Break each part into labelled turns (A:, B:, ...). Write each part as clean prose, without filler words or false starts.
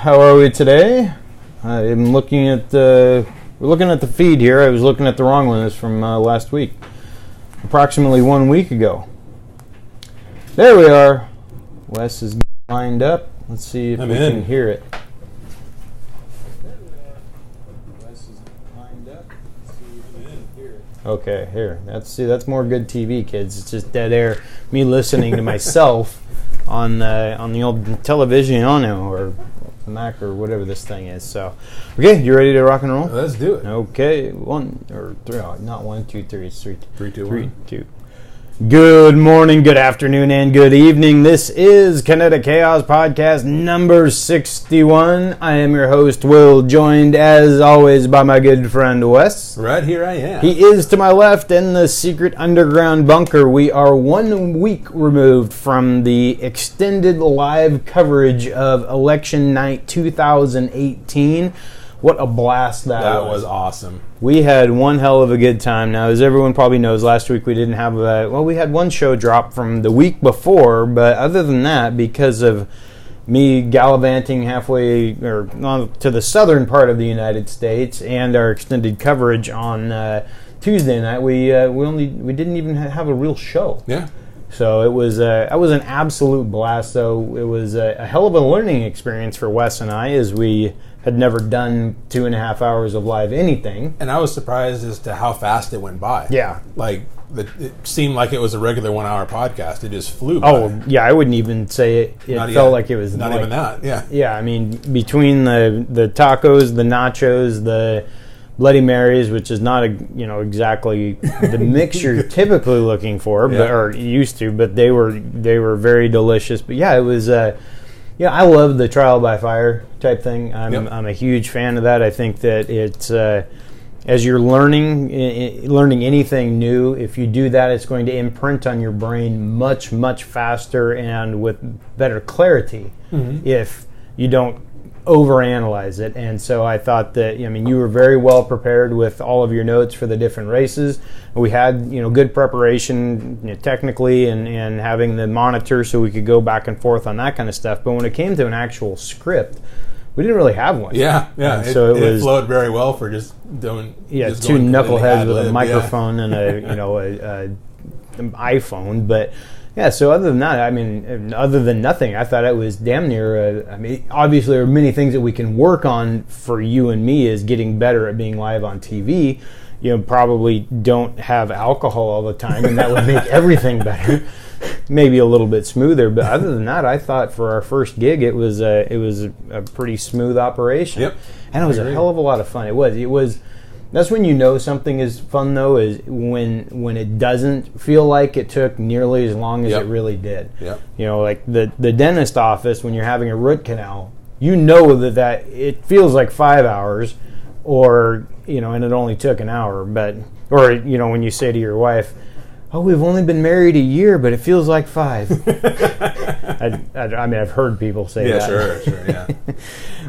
A: How are we today? I'm looking at we're looking at the feed here. I was looking at the wrong one. It's from last week, approximately 1 week ago. There we are. Wes is lined up. Let's see if we can hear it. Okay, here. That's more good TV, kids. It's just dead air. Me listening to myself on the old television, or Mac or whatever this thing is. So, okay, you ready to rock and roll?
B: Let's do it.
A: Okay, 1 or 3. Oh, not 1, 2, 3. It's 3,
B: 3, 2,
A: 3,
B: 1.
A: 2. Good morning, good afternoon, and good evening. This is Kinetic Chaos Podcast number 61. I am your host, Will, joined as always by my good friend Wes.
B: Right here I am.
A: He is to my left in the secret underground bunker. We are 1 week removed from the extended live coverage of Election Night 2018. What a blast that was.
B: That was awesome.
A: We had one hell of a good time. Now, as everyone probably knows, last week we didn't have we had one show drop from the week before, but other than that, because of me gallivanting halfway to the southern part of the United States and our extended coverage on Tuesday night, we didn't even have a real show.
B: Yeah.
A: So it was an absolute blast. So it was a hell of a learning experience for Wes and I, as we had never done 2.5 hours of live anything.
B: And I was surprised as to how fast it went by.
A: Yeah.
B: It seemed like it was a regular 1 hour podcast. It just flew by.
A: Oh, yeah, I wouldn't even say it. It felt like it was...
B: Not even that, yeah.
A: Yeah, I mean, between the tacos, the nachos, the Bloody Marys, which is not exactly the mix you're typically looking for, or used to, but they were very delicious. But yeah, it was... I love the trial by fire type thing. I'm a huge fan of that. I think that it's as you're learning anything new, if you do that, it's going to imprint on your brain much, much faster and with better clarity if you don't overanalyze it. And so I thought that, you were very well prepared with all of your notes for the different races. We had, good preparation technically and having the monitor so we could go back and forth on that kind of stuff. But when it came to an actual script, we didn't really have one.
B: Yeah.
A: So it
B: flowed very well for just doing.
A: Yeah, just two knuckleheads with a microphone and an iPhone, but. Yeah, so other than that, other than nothing, I thought it was damn near, obviously there are many things that we can work on for you and me is getting better at being live on TV. Probably don't have alcohol all the time, and that would make everything better. Maybe a little bit smoother, but other than that, I thought for our first gig, it was a pretty smooth operation.
B: Yep.
A: And it was a hell of a lot of fun. It was. That's when you know something is fun, though, is when it doesn't feel like it took nearly as long as it really did.
B: Yep.
A: Like the dentist office, when you're having a root canal, that it feels like 5 hours, or and it only took an hour. But when you say to your wife, "Oh, we've only been married a year, but it feels like 5." I've heard people say that.
B: Yeah, sure, yeah.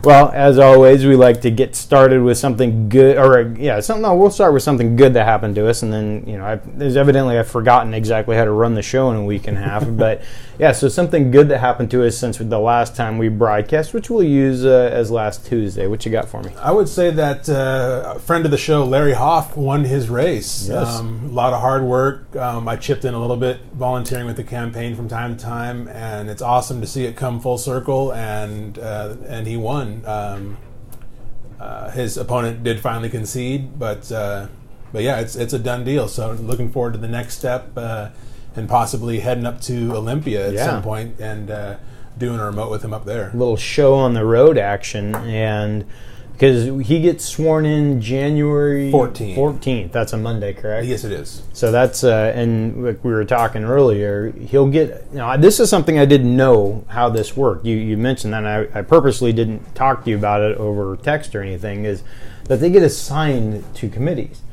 A: Well, as always, we like to get started with something good, we'll start with something good that happened to us, and then, I've forgotten exactly how to run the show in a week and a half, but yeah, so something good that happened to us since the last time we broadcast, which we'll use as last Tuesday. What you got for me?
B: I would say that a friend of the show, Larry Hoff, won his race.
A: Yes.
B: A lot of hard work. I chipped in a little bit, volunteering with the campaign from time to time, and it's awesome to see it come full circle, and he won. His opponent did finally concede, but yeah, it's a done deal. So looking forward to the next step, and possibly heading up to Olympia at some point and doing a remote with him up there.
A: A little show on the road action, and because he gets sworn in January 14th. That's a Monday, correct?
B: Yes, it is.
A: So that's, and like we were talking earlier, he'll get, this is something I didn't know how this worked. You mentioned that, and I purposely didn't talk to you about it over text or anything, is that they get assigned to committees.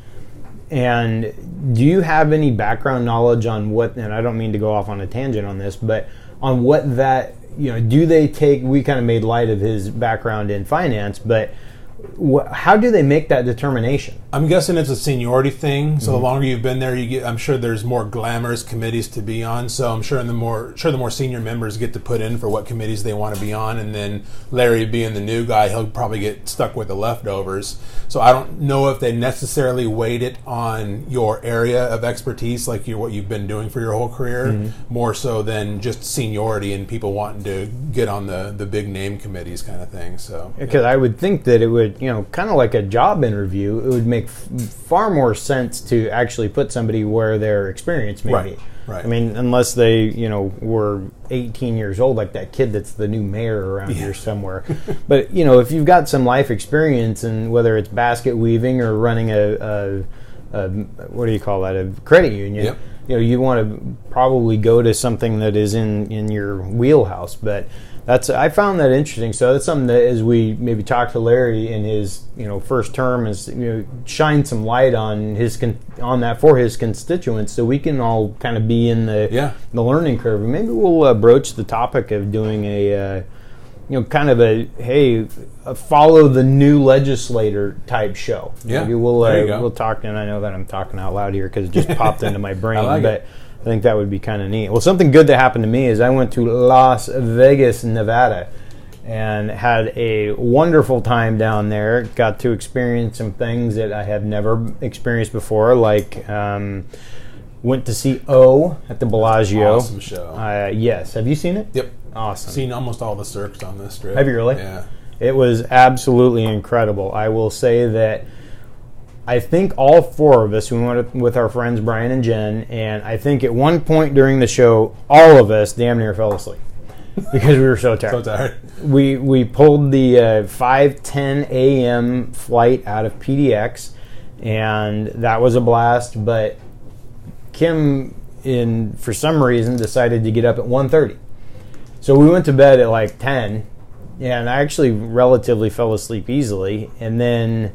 A: And do you have any background knowledge on what, and I don't mean to go off on a tangent on this, but on what that, do they take, we kind of made light of his background in finance, but how do they make that determination?
B: I'm guessing it's a seniority thing. So the longer you've been there, I'm sure there's more glamorous committees to be on. So I'm sure the more senior members get to put in for what committees they want to be on, and then Larry being the new guy, he'll probably get stuck with the leftovers. So I don't know if they necessarily weight it on your area of expertise, like what you've been doing for your whole career, more so than just seniority and people wanting to get on the big name committees kind of thing. So
A: because I would think that it would, kind of like a job interview, it would make far more sense to actually put somebody where their experience may be.
B: Right.
A: I mean, unless they, were 18 years old, like that kid that's the new mayor around here somewhere. But, if you've got some life experience, and whether it's basket weaving or running a what do you call that, a credit union, you want to probably go to something that is in your wheelhouse. But I found that interesting. So that's something that, as we maybe talk to Larry in his first term, is shine some light on on that for his constituents, so we can all kind of be in the learning curve. And maybe we'll broach the topic of doing a kind of a follow the new legislator type show.
B: Yeah,
A: maybe we'll talk. And I know that I'm talking out loud here because it just popped into my brain, but I think that would be kind of neat. Well, something good that happened to me is I went to Las Vegas, Nevada, and had a wonderful time down there. Got to experience some things that I have never experienced before, like went to see O at the Bellagio.
B: Awesome show.
A: Yes. Have you seen it?
B: Yep.
A: Awesome.
B: Seen almost all the circs on this trip.
A: Have you really?
B: Yeah.
A: It was absolutely incredible. I will say that I think all four of us, we went with our friends Brian and Jen, and I think at one point during the show, all of us damn near fell asleep because we were so tired.
B: So tired.
A: We pulled the 5:10 a.m. flight out of PDX, and that was a blast. But Kim, for some reason, decided to get up at 1:30. So we went to bed at like 10, and I actually relatively fell asleep easily. And then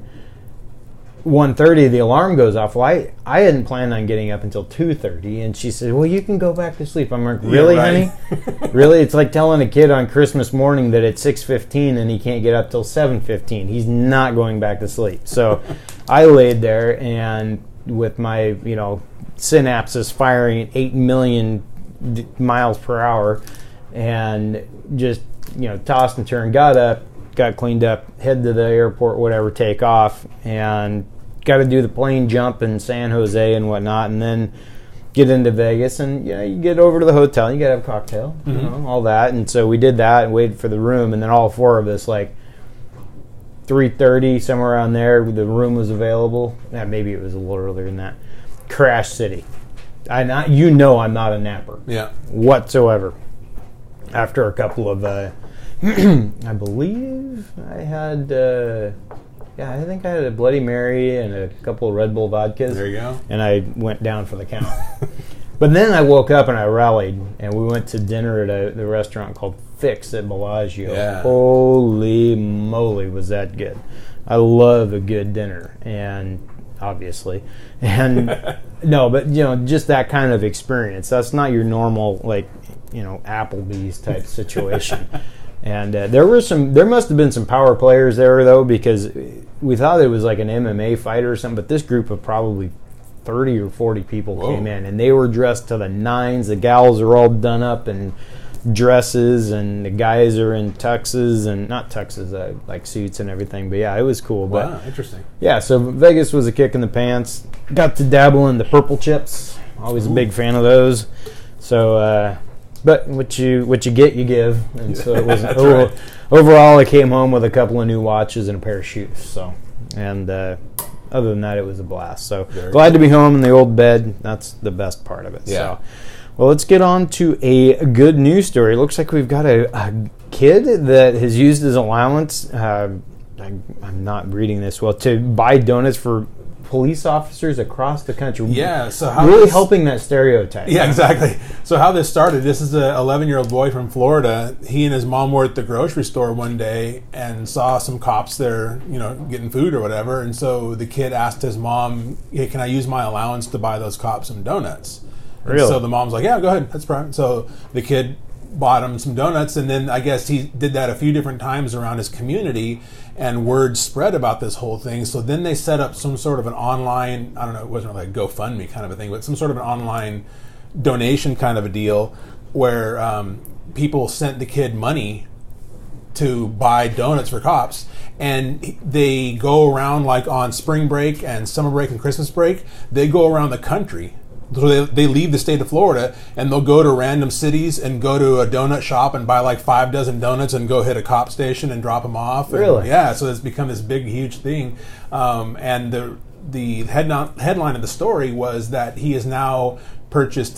A: 1:30, the alarm goes off. Well, I hadn't planned on getting up until 2:30, and she said, well, you can go back to sleep. I'm like, really, honey? Really? It's like telling a kid on Christmas morning that it's 6:15 and he can't get up till 7:15. He's not going back to sleep. So I laid there, and with my, synapses firing at 8 million miles per hour, and just, tossed and turned, got up, got cleaned up, head to the airport, whatever, take off, and got to do the plane jump in San Jose and whatnot, and then get into Vegas, and you get over to the hotel, you got to have a cocktail, all that. And so we did that and waited for the room, and then all four of us, like 3:30, somewhere around there, the room was available. Maybe it was a little earlier than that. Crash City. I'm not a napper whatsoever. After a couple of I believe I had I think I had a Bloody Mary and a couple of Red Bull vodkas.
B: There you go.
A: And I went down for the count. But then I woke up and I rallied, and we went to dinner at the restaurant called Fix at Bellagio.
B: Yeah.
A: Holy moly, was that good. I love a good dinner, and obviously. And no, but just that kind of experience. That's not your normal, Applebee's type situation. And there must have been some power players there, though, because we thought it was like an MMA fighter or something, but this group of probably 30 or 40 people came in, and they were dressed to the nines. The gals are all done up in dresses, and the guys are in tuxes, and not tuxes, like suits and everything. But yeah, it was cool.
B: Wow,
A: but
B: interesting.
A: Yeah, so Vegas was a kick in the pants. Got to dabble in the purple chips. Always a big fan of those. So, but what you get, you give. And so it was overall, I came home with a couple of new watches and a pair of shoes. So, and other than that, it was a blast. So glad to be home in the old bed. That's the best part of it.
B: Yeah.
A: So, well, let's get on to a good news story. It looks like we've got a kid that has used his allowance. I'm not reading this well, to buy donuts for police officers across the country.
B: Yeah, so
A: helping that stereotype.
B: Yeah, exactly. So how this started, this is an 11-year-old boy from Florida. He and his mom were at the grocery store one day and saw some cops there, getting food or whatever. And so the kid asked his mom, hey, can I use my allowance to buy those cops some donuts?
A: Really?
B: And so the mom's like, yeah, go ahead. That's fine. So the kid bought him some donuts, and then I guess he did that a few different times around his community, and word spread about this whole thing. So then they set up some sort of an online, I don't know, it wasn't like GoFundMe kind of a thing, but some sort of an online donation kind of a deal where people sent the kid money to buy donuts for cops, and they go around like on spring break and summer break and Christmas break. They go around the country. So they leave the state of Florida, and they'll go to random cities and go to a donut shop and buy like 5 dozen donuts and go hit a cop station and drop them off. And,
A: really?
B: Yeah. So it's become this big, huge thing. And the headline of the story was that he is now purchased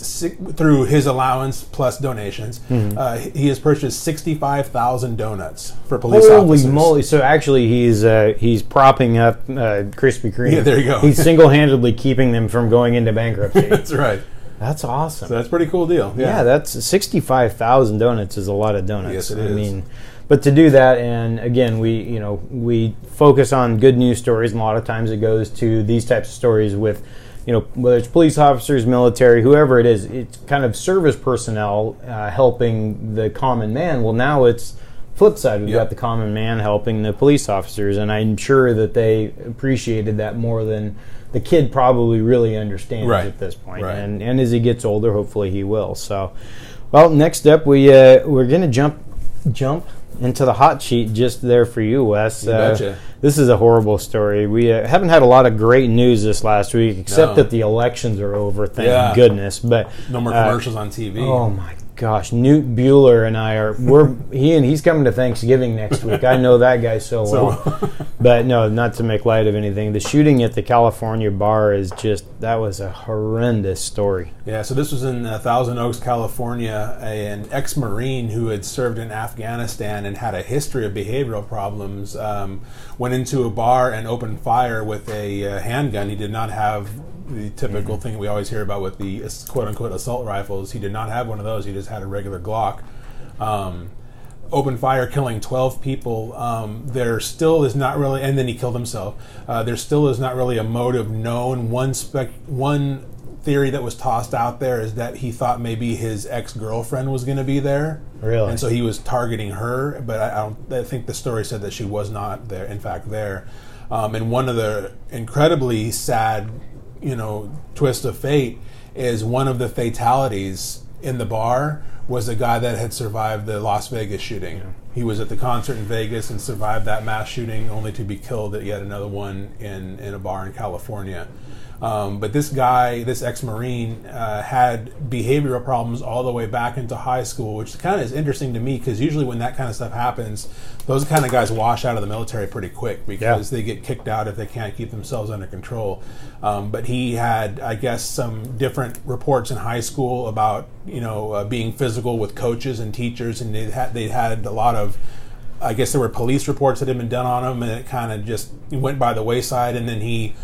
B: through his allowance plus donations. He has purchased 65,000 donuts for police officers.
A: Holy moly! So actually, he's propping up Krispy Kreme.
B: Yeah, there you go.
A: He's single-handedly keeping them from going into bankruptcy.
B: That's right.
A: That's awesome.
B: So that's a pretty cool deal.
A: Yeah, that's 65,000 donuts is a lot of donuts.
B: Yes, it is.
A: I mean, but to do that, and again, we focus on good news stories, and a lot of times it goes to these types of stories with, whether it's police officers, military, whoever it is, it's kind of service personnel helping the common man. Well, now it's flip side. We've got the common man helping the police officers, and I'm sure that they appreciated that more than the kid probably really understands at this point.
B: Right.
A: And as he gets older, hopefully he will. So, well, next up, we're going to jump into the hot sheet just there for you, Wes.
B: You betcha.
A: This is a horrible story. We haven't had a lot of great news this last week, except that the elections are over, thank goodness. But
B: no more commercials on TV.
A: Oh my gosh, Newt Bueller and I he's coming to Thanksgiving next week. I know that guy so well. But no, not to make light of anything. The shooting at the California bar that was a horrendous story.
B: Yeah, so this was in Thousand Oaks, California. An ex-Marine who had served in Afghanistan and had a history of behavioral problems went into a bar and opened fire with a handgun. He did not have the typical thing we always hear about with the quote-unquote assault rifles. He did not have one of those. He just had a regular Glock. Opened fire, killing 12 people. There still is not really, and then he killed himself. There still is not really a motive known. One theory that was tossed out there is that he thought maybe his ex-girlfriend was going to be there.
A: Really?
B: And so he was targeting her, but I think the story said that she was not there, in fact, there. And one of the incredibly sad twist of fate is one of the fatalities in the bar was a guy that had survived the Las Vegas shooting. Yeah. He was at the concert in Vegas and survived that mass shooting, only to be killed at yet another one in a bar in California. But this guy, this ex-Marine, had behavioral problems all the way back into high school, which kind of is interesting to me because usually when that kind of stuff happens, those kind of guys wash out of the military pretty quick because they get kicked out if they can't keep themselves under control. But he had, I guess, some different reports in high school about being physical with coaches and teachers, and they had a lot of, I guess there were police reports that had been done on him, and it kind of just went by the wayside. And then he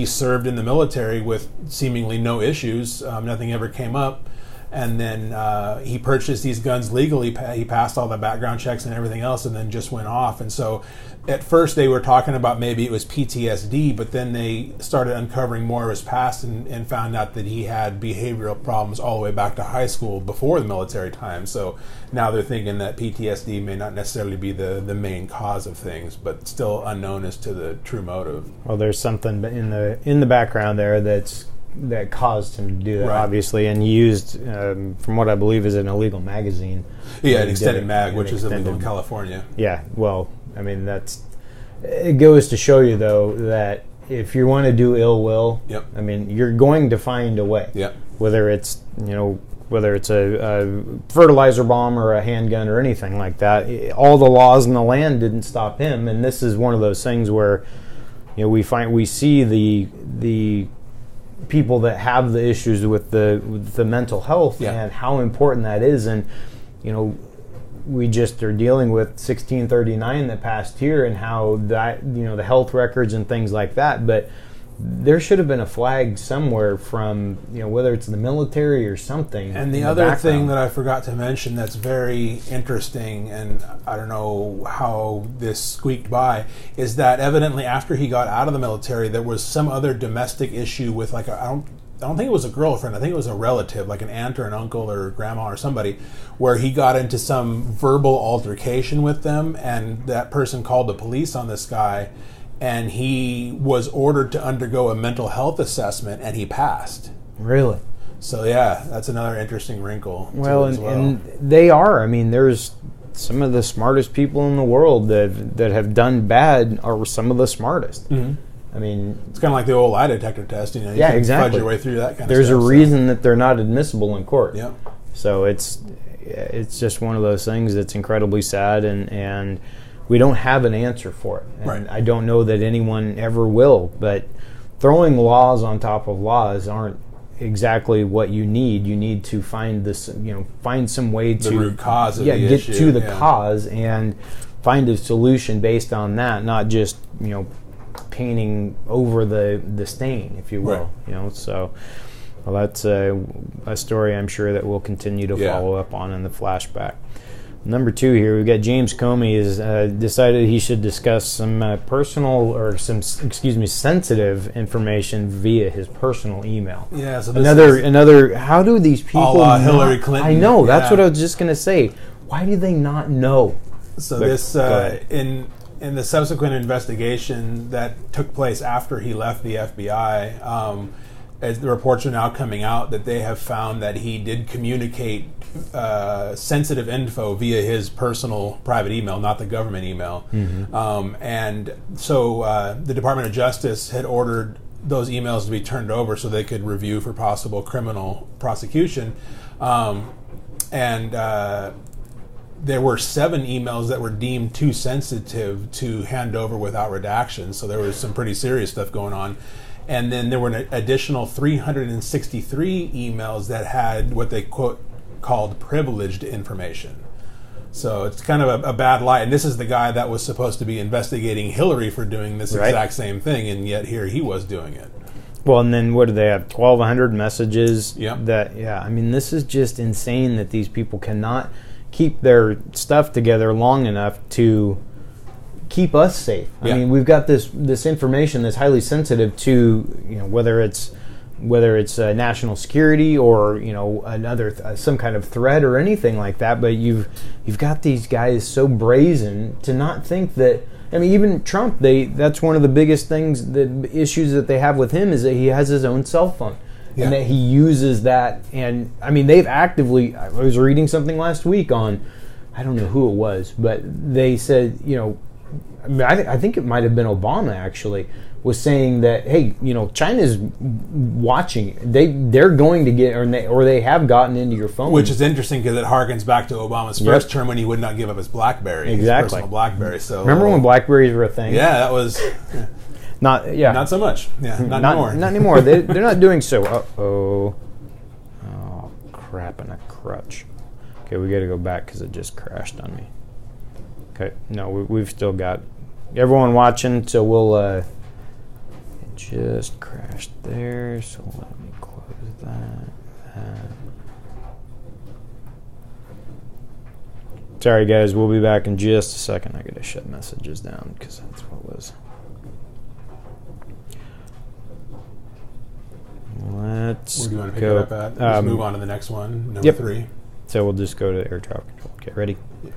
B: served in the military with seemingly no issues. Nothing ever came up. And then he purchased these guns legally. He passed all the background checks and everything else, and then just went off. And so at first they were talking about maybe it was PTSD, but then they started uncovering more of his past and found out that he had behavioral problems all the way back to high school before the military time. So now they're thinking that PTSD may not necessarily be the main cause of things, but still unknown as to the true motive.
A: Well, there's something in the background there that caused him to do that, obviously, and he used, from what I believe, is an illegal magazine.
B: Yeah, an extended mag, which is illegal in California.
A: Yeah, well, I mean, it goes to show you, though, that if you want to do ill will, I mean, you're going to find a way.
B: Yep.
A: Whether it's a fertilizer bomb or a handgun or anything like that, all the laws in the land didn't stop him, and this is one of those things where, we see the people that have the issues with the mental health and how important that is. And we just are dealing with 1639 that passed here and how that the health records and things like that, but there should have been a flag somewhere from whether it's the military or something.
B: And the other thing that I forgot to mention that's very interesting, and I don't know how this squeaked by, is that evidently after he got out of the military there was some other domestic issue with I don't think it was a girlfriend. I think it was a relative, like an aunt or an uncle or grandma or somebody, where he got into some verbal altercation with them, and that person called the police on this guy, and he was ordered to undergo a mental health assessment, and he passed.
A: Really?
B: So yeah, that's another interesting wrinkle.
A: Well, and they are. I mean, there's some of the smartest people in the world that have done bad are some of the smartest. Mm-hmm. I mean,
B: it's kind of like the old lie detector test. You
A: yeah,
B: can
A: exactly.
B: fudge your way through that kind
A: There's
B: of stuff.
A: There's a reason that they're not admissible in court.
B: Yeah.
A: So it's just one of those things that's incredibly sad, and we don't have an answer for it. And
B: right.
A: I don't know that anyone ever will. But throwing laws on top of laws aren't exactly what you need. You need to find this, find some way to
B: the root cause of the
A: get
B: issue.
A: to the cause and find a solution based on that, not just painting over the stain, if you will.
B: Right.
A: So well, that's a story I'm sure that we'll continue to follow up on in the flashback. Number 2 here, we've got James Comey has decided he should discuss some sensitive information via his personal email.
B: Yeah, so
A: this another. How do these people?
B: Hillary Clinton.
A: I know. That's what I was just going to say. Why do they not know?
B: So in the subsequent investigation that took place after he left the FBI, as the reports are now coming out that they have found that he did communicate sensitive info via his personal private email, not the government email. Mm-hmm. And so the Department of Justice had ordered those emails to be turned over so they could review for possible criminal prosecution. There were 7 emails that were deemed too sensitive to hand over without redaction. So there was some pretty serious stuff going on. And then there were an additional 363 emails that had what they called privileged information. So it's kind of a bad lie. And this is the guy that was supposed to be investigating Hillary for doing this exact same thing, and yet here he was doing it.
A: Well, and then what do they have? 1,200 messages?
B: Yep.
A: I mean, this is just insane that these people cannot keep their stuff together long enough to keep us safe. I mean, we've got this information that's highly sensitive to, whether it's national security or another some kind of threat or anything like that. But you've got these guys so brazen to not think that. I mean, even Trump, that's one of the biggest things, the issues that they have with him is that he has his own cell phone. Yeah. And that he uses that. And I mean, they've actively, I was reading something last week on, I don't know who it was, but they said, I think it might have been Obama actually, was saying that, hey, China's watching. They're going to get, or they have gotten into your phone.
B: Which is interesting because it harkens back to Obama's first term when he would not give up his BlackBerry, his personal BlackBerry. So
A: remember when BlackBerries were a thing?
B: Yeah, that was
A: not so much.
B: Yeah, not anymore.
A: Not anymore. They're not doing so. Oh, crap! And a crutch. Okay, we got to go back because it just crashed on me. Okay, no, we've still got everyone watching, so we'll. It just crashed there, so let me close that. Sorry, guys, we'll be back in just a second. I got to shut messages down because that's what was. Let's
B: Where do you want to pick
A: go.
B: it up at? Let's move on to the next one, number 3.
A: So we'll just go to air traffic control. Okay, ready? Yeah.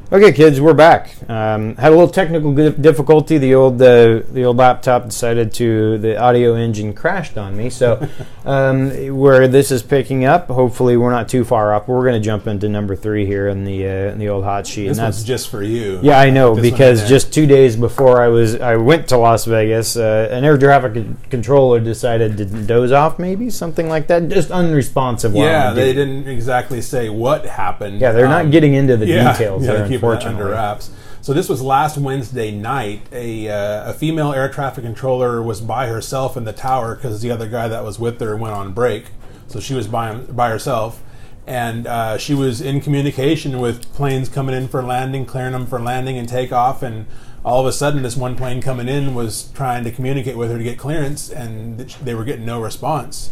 A: Okay, kids, we're back. Had a little technical difficulty. The old laptop decided the audio engine crashed on me. So where this is picking up, hopefully we're not too far up. We're going to jump into number 3 here in the old hot sheet.
B: This one's just for you.
A: Yeah, I know, because just 2 days before I went to Las Vegas, an air traffic controller decided to doze off, maybe something like that. Just unresponsive.
B: Yeah, they didn't exactly say what happened.
A: Yeah, they're not getting into the details.
B: Yeah, unfortunately. Under wraps. So this was last Wednesday night. A female air traffic controller was by herself in the tower because the other guy that was with her went on break. So she was by herself, and she was in communication with planes coming in for landing, clearing them for landing and takeoff, and all of a sudden this one plane coming in was trying to communicate with her to get clearance, and they were getting no response.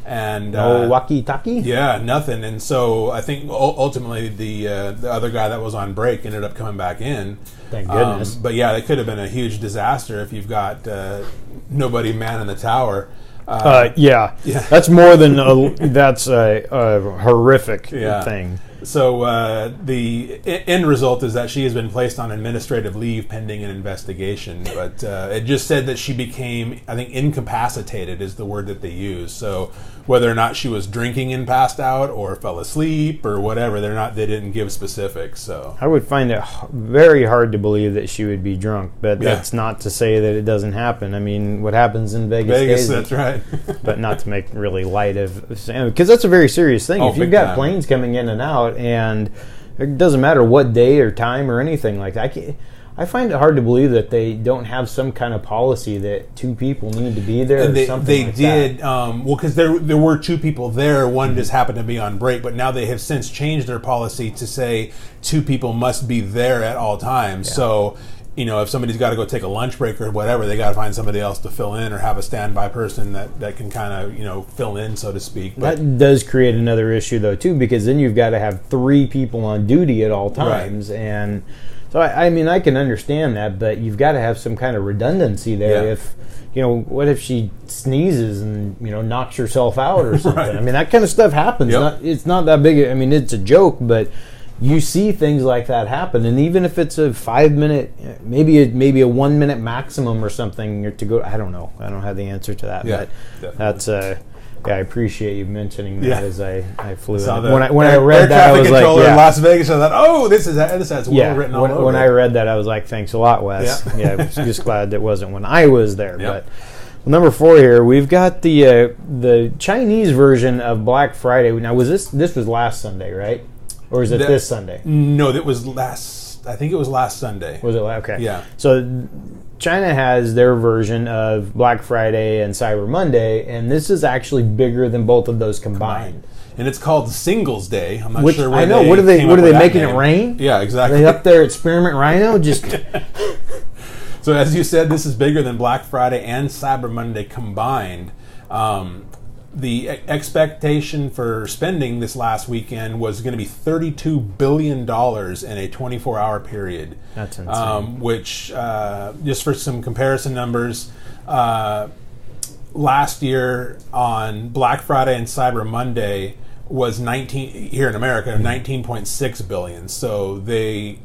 B: And
A: no walkie-talkie?
B: Yeah, nothing. And so I think ultimately the other guy that was on break ended up coming back in.
A: Thank goodness.
B: But yeah, it could have been a huge disaster if you've got nobody manning the tower.
A: Yeah, that's more than that's a horrific thing.
B: So the end result is that she has been placed on administrative leave pending an investigation. But it just said that she became, I think, incapacitated is the word that they use. So whether or not she was drinking and passed out or fell asleep or whatever, they didn't give specifics. So
A: I would find it very hard to believe that she would be drunk, but that's not to say that it doesn't happen. I mean, what happens in Vegas,
B: that's right.
A: But not to make really light of, because that's a very serious thing. If you've got planes coming in and out, and it doesn't matter what day or time or anything like that, I find it hard to believe that they don't have some kind of policy that two people need to be there.
B: They did, because there were two people there. One just happened to be on break, but now they have since changed their policy to say two people must be there at all times. Yeah. So, if somebody's got to go take a lunch break or whatever, they got to find somebody else to fill in or have a standby person that can kind of, fill in, so to speak. But
A: that does create another issue, though, too, because then you've got to have three people on duty at all times. Right. And so, I mean, I can understand that, but you've got to have some kind of redundancy there. Yeah. If, what if she sneezes and, knocks herself out or something? Right. I mean, that kind of stuff happens. Yep. It's not that big. I mean, it's a joke, but you see things like that happen, and even if it's a 5 minute, maybe a 1 minute maximum or something to go, I don't know. I don't have the answer to that, but definitely. That's I appreciate you mentioning that as I flew in. When I read that, I was like,
B: in Las Vegas, I thought, oh, this has well written all over.
A: When I read that, I was like, thanks a lot, Wes. I was just glad that wasn't when I was there. Yep. But number 4 here, we've got the Chinese version of Black Friday. Now, this was last Sunday, right? Or is it this Sunday?
B: No, that was I think it was last Sunday.
A: Was it? Okay.
B: Yeah.
A: So China has their version of Black Friday and Cyber Monday, and this is actually bigger than both of those combined.
B: And it's called Singles Day. I'm not sure where
A: I know. What are they making it rain?
B: Yeah, exactly.
A: Are they up there at Spearmint Rhino? Just.
B: So as you said, this is bigger than Black Friday and Cyber Monday combined. The expectation for spending this last weekend was going to be $32 billion in a 24-hour period.
A: That's insane.
B: Which, just for some comparison numbers, last year on Black Friday and Cyber Monday was here in America, 19.6 billion. So they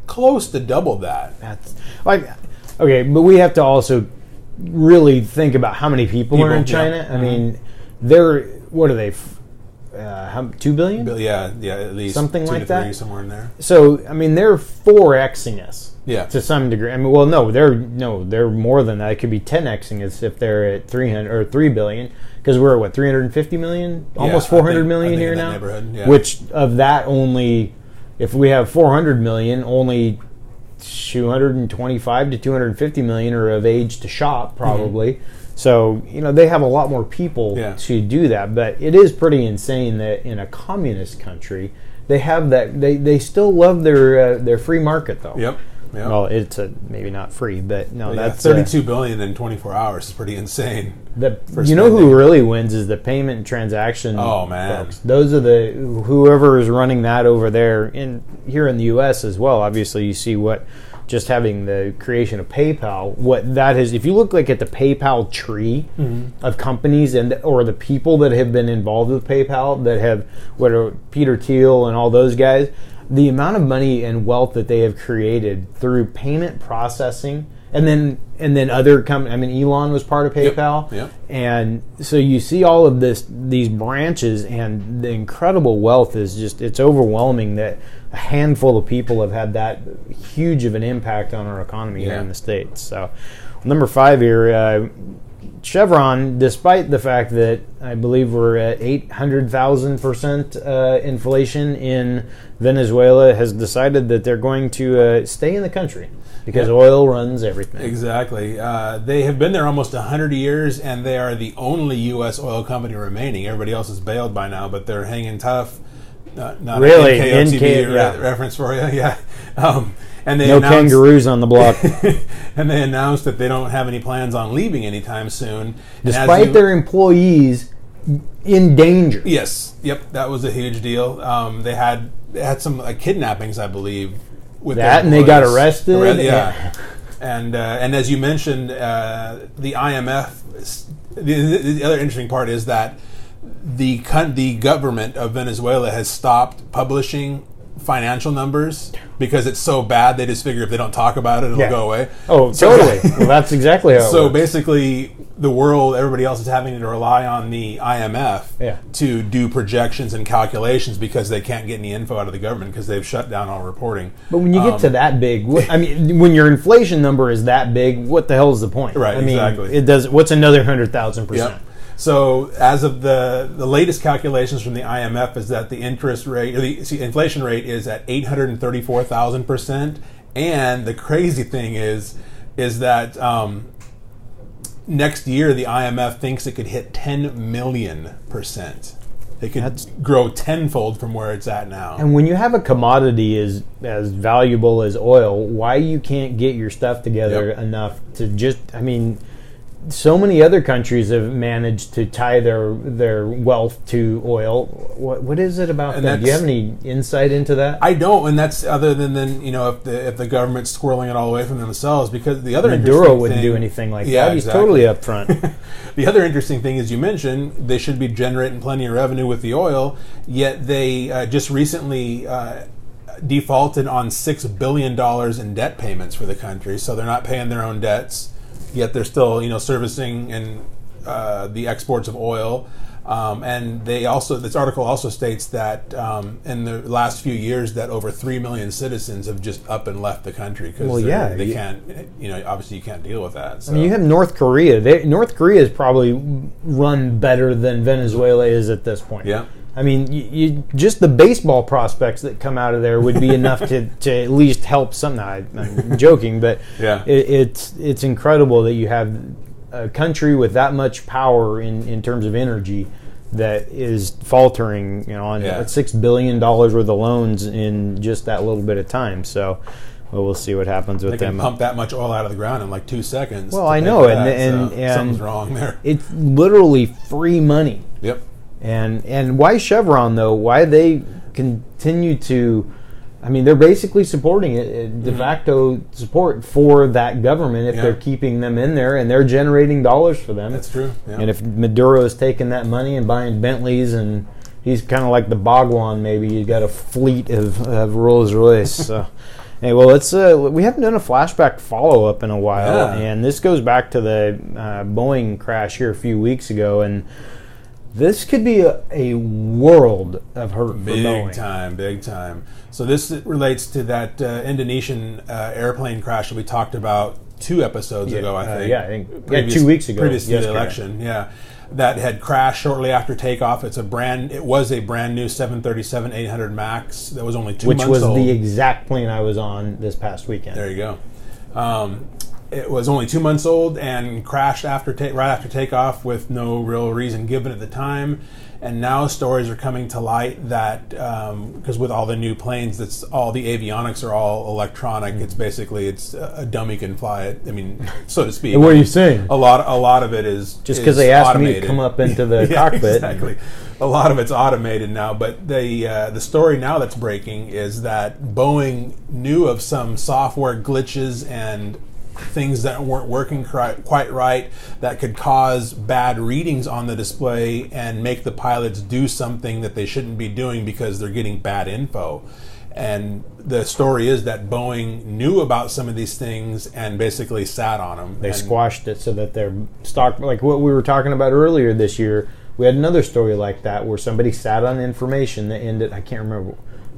B: close to double that.
A: That's okay, but we have to also really think about how many people are in China. Yeah. I mean, what are they? 2 billion?
B: Yeah, at least
A: something like that.
B: 3, somewhere in there.
A: So, I mean, they're 4xing us.
B: Yeah.
A: To some degree. I mean, well, they're more than that. It could be 10xing us if they're at 3 billion. Because we're at, what, 350 million? Almost 400 million here now?
B: Yeah.
A: Which of that only, if we have 400 million, only 225 to 250 million are of age to shop, probably. Mm-hmm. So, they have a lot more people to do that. But it is pretty insane that in a communist country, they have that. They still love their free market, though.
B: Yep.
A: Well, it's maybe not free, but no, that's
B: $32 billion in 24 hours is pretty insane.
A: Who really wins is the payment and transaction.
B: Oh man,
A: folks. Those are whoever is running that over there. Here in the U.S. as well. Obviously, you see what just having the creation of PayPal. What that is, if you look at the PayPal tree of companies or the people that have been involved with PayPal that have Peter Thiel and all those guys. The amount of money and wealth that they have created through payment processing, and then other companies. I mean, Elon was part of PayPal, and so you see all of these branches, and the incredible wealth is it's overwhelming that a handful of people have had that huge of an impact on our economy here in the States. So, number 5 here. Chevron, despite the fact that I believe we're at 800,000% inflation in Venezuela, has decided that they're going to stay in the country because oil runs everything.
B: Exactly. They have been there almost 100 years, and they are the only U.S. oil company remaining. Everybody else is bailed by now, but they're hanging tough. Not
A: really?
B: An NKOTB reference for you, yeah. And they announced,
A: kangaroos on the block.
B: And they announced that they don't have any plans on leaving anytime soon.
A: Despite their employees in danger.
B: Yes. Yep. That was a huge deal. They had some kidnappings, I believe. With
A: that, and they got arrested.
B: Yeah. And as you mentioned, the IMF the other interesting part is that the government of Venezuela has stopped publishing financial numbers because it's so bad. They just figure if they don't talk about it, it'll go away.
A: Oh, totally. Well, that's exactly how it
B: So
A: works.
B: basically, the world, everybody else is having to rely on the IMF to do projections and calculations because they can't get any info out of the government because they've shut down all reporting.
A: But when you get to that big, I mean, when your inflation number is that big, what the hell is the point?
B: Right,
A: I mean,
B: exactly.
A: It does. What's another 100,000%?
B: Yep. So as of the latest calculations from the IMF is that the interest rate, or the inflation rate is at 834,000%. And the crazy thing is that next year the IMF thinks it could hit 10 million%. It could grow tenfold from where it's at now.
A: And when you have a commodity as valuable as oil, why you can't get your stuff together enough to just, I mean, so many other countries have managed to tie their wealth to oil. What is it about that? Do you have any insight into that?
B: I don't, and that's other than if the government's squirreling it all away from themselves. Because the other
A: Maduro wouldn't do anything like that. He's totally upfront.
B: The other interesting thing is you mentioned they should be generating plenty of revenue with the oil, yet they just recently defaulted on $6 billion in debt payments for the country. So they're not paying their own debts. Yet they're still, servicing the exports of oil, and this article also states that in the last few years that over 3 million citizens have just up and left the country because they can't, obviously you can't deal with that. So.
A: I mean, you have North Korea. North Korea is probably run better than Venezuela is at this point.
B: Yeah.
A: I mean, you just the baseball prospects that come out of there would be enough to at least help some. I'm joking, but it's incredible that you have a country with that much power in terms of energy that is faltering, on $6 billion worth of loans in just that little bit of time. So, we'll see what happens with them.
B: They can pump that much oil out of the ground in like 2 seconds.
A: Well, I know, and
B: something's wrong there.
A: It's literally free money.
B: Yep.
A: And why Chevron, though? Why they continue to... I mean, they're basically supporting it, de facto support for that government if they're keeping them in there, and they're generating dollars for them.
B: That's true. Yeah.
A: And if Maduro is taking that money and buying Bentleys, and he's kind of like the Bhagwan, maybe. He's got a fleet of Rolls Royce. So, hey, well, let's. We haven't done a flashback follow-up in a while, and this goes back to the Boeing crash here a few weeks ago, and this could be a world of hurt for Boeing.
B: Big time. So this relates to that Indonesian airplane crash that we talked about 2 episodes ago, I think.
A: I think 2 weeks ago.
B: Previous to the election, that had crashed shortly after takeoff. It was a brand new 737-800 MAX that was only 2 months old.
A: Which was the exact plane I was on this past weekend.
B: There you go. It was only 2 months old and crashed right after takeoff with no real reason given at the time. And now stories are coming to light that because with all the new planes, all the avionics are all electronic. It's basically a dummy can fly it. I mean, so to speak.
A: And what are you saying?
B: A lot of it is
A: just because they asked
B: automated.
A: me to come up into the cockpit.
B: Exactly. A lot of it's automated now, but the story now that's breaking is that Boeing knew of some software glitches and things that weren't working quite right that could cause bad readings on the display and make the pilots do something that they shouldn't be doing because they're getting bad info. And the story is that Boeing knew about some of these things and basically sat on them.
A: They squashed it so that their stock, like what we were talking about earlier this year, we had another story like that where somebody sat on information that ended, I can't remember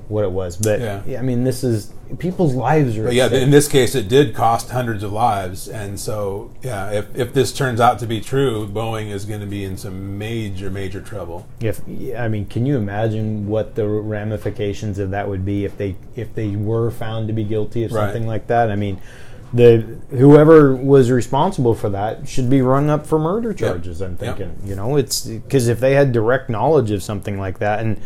A: what it was, but I mean, this is people's lives are.
B: But in this case, it did cost hundreds of lives, and so if this turns out to be true, Boeing is going to be in some major trouble.
A: Can you imagine what the ramifications of that would be if they were found to be guilty of something like that? I mean, whoever was responsible for that should be rung up for murder charges. I'm thinking, it's because if they had direct knowledge of something like that, and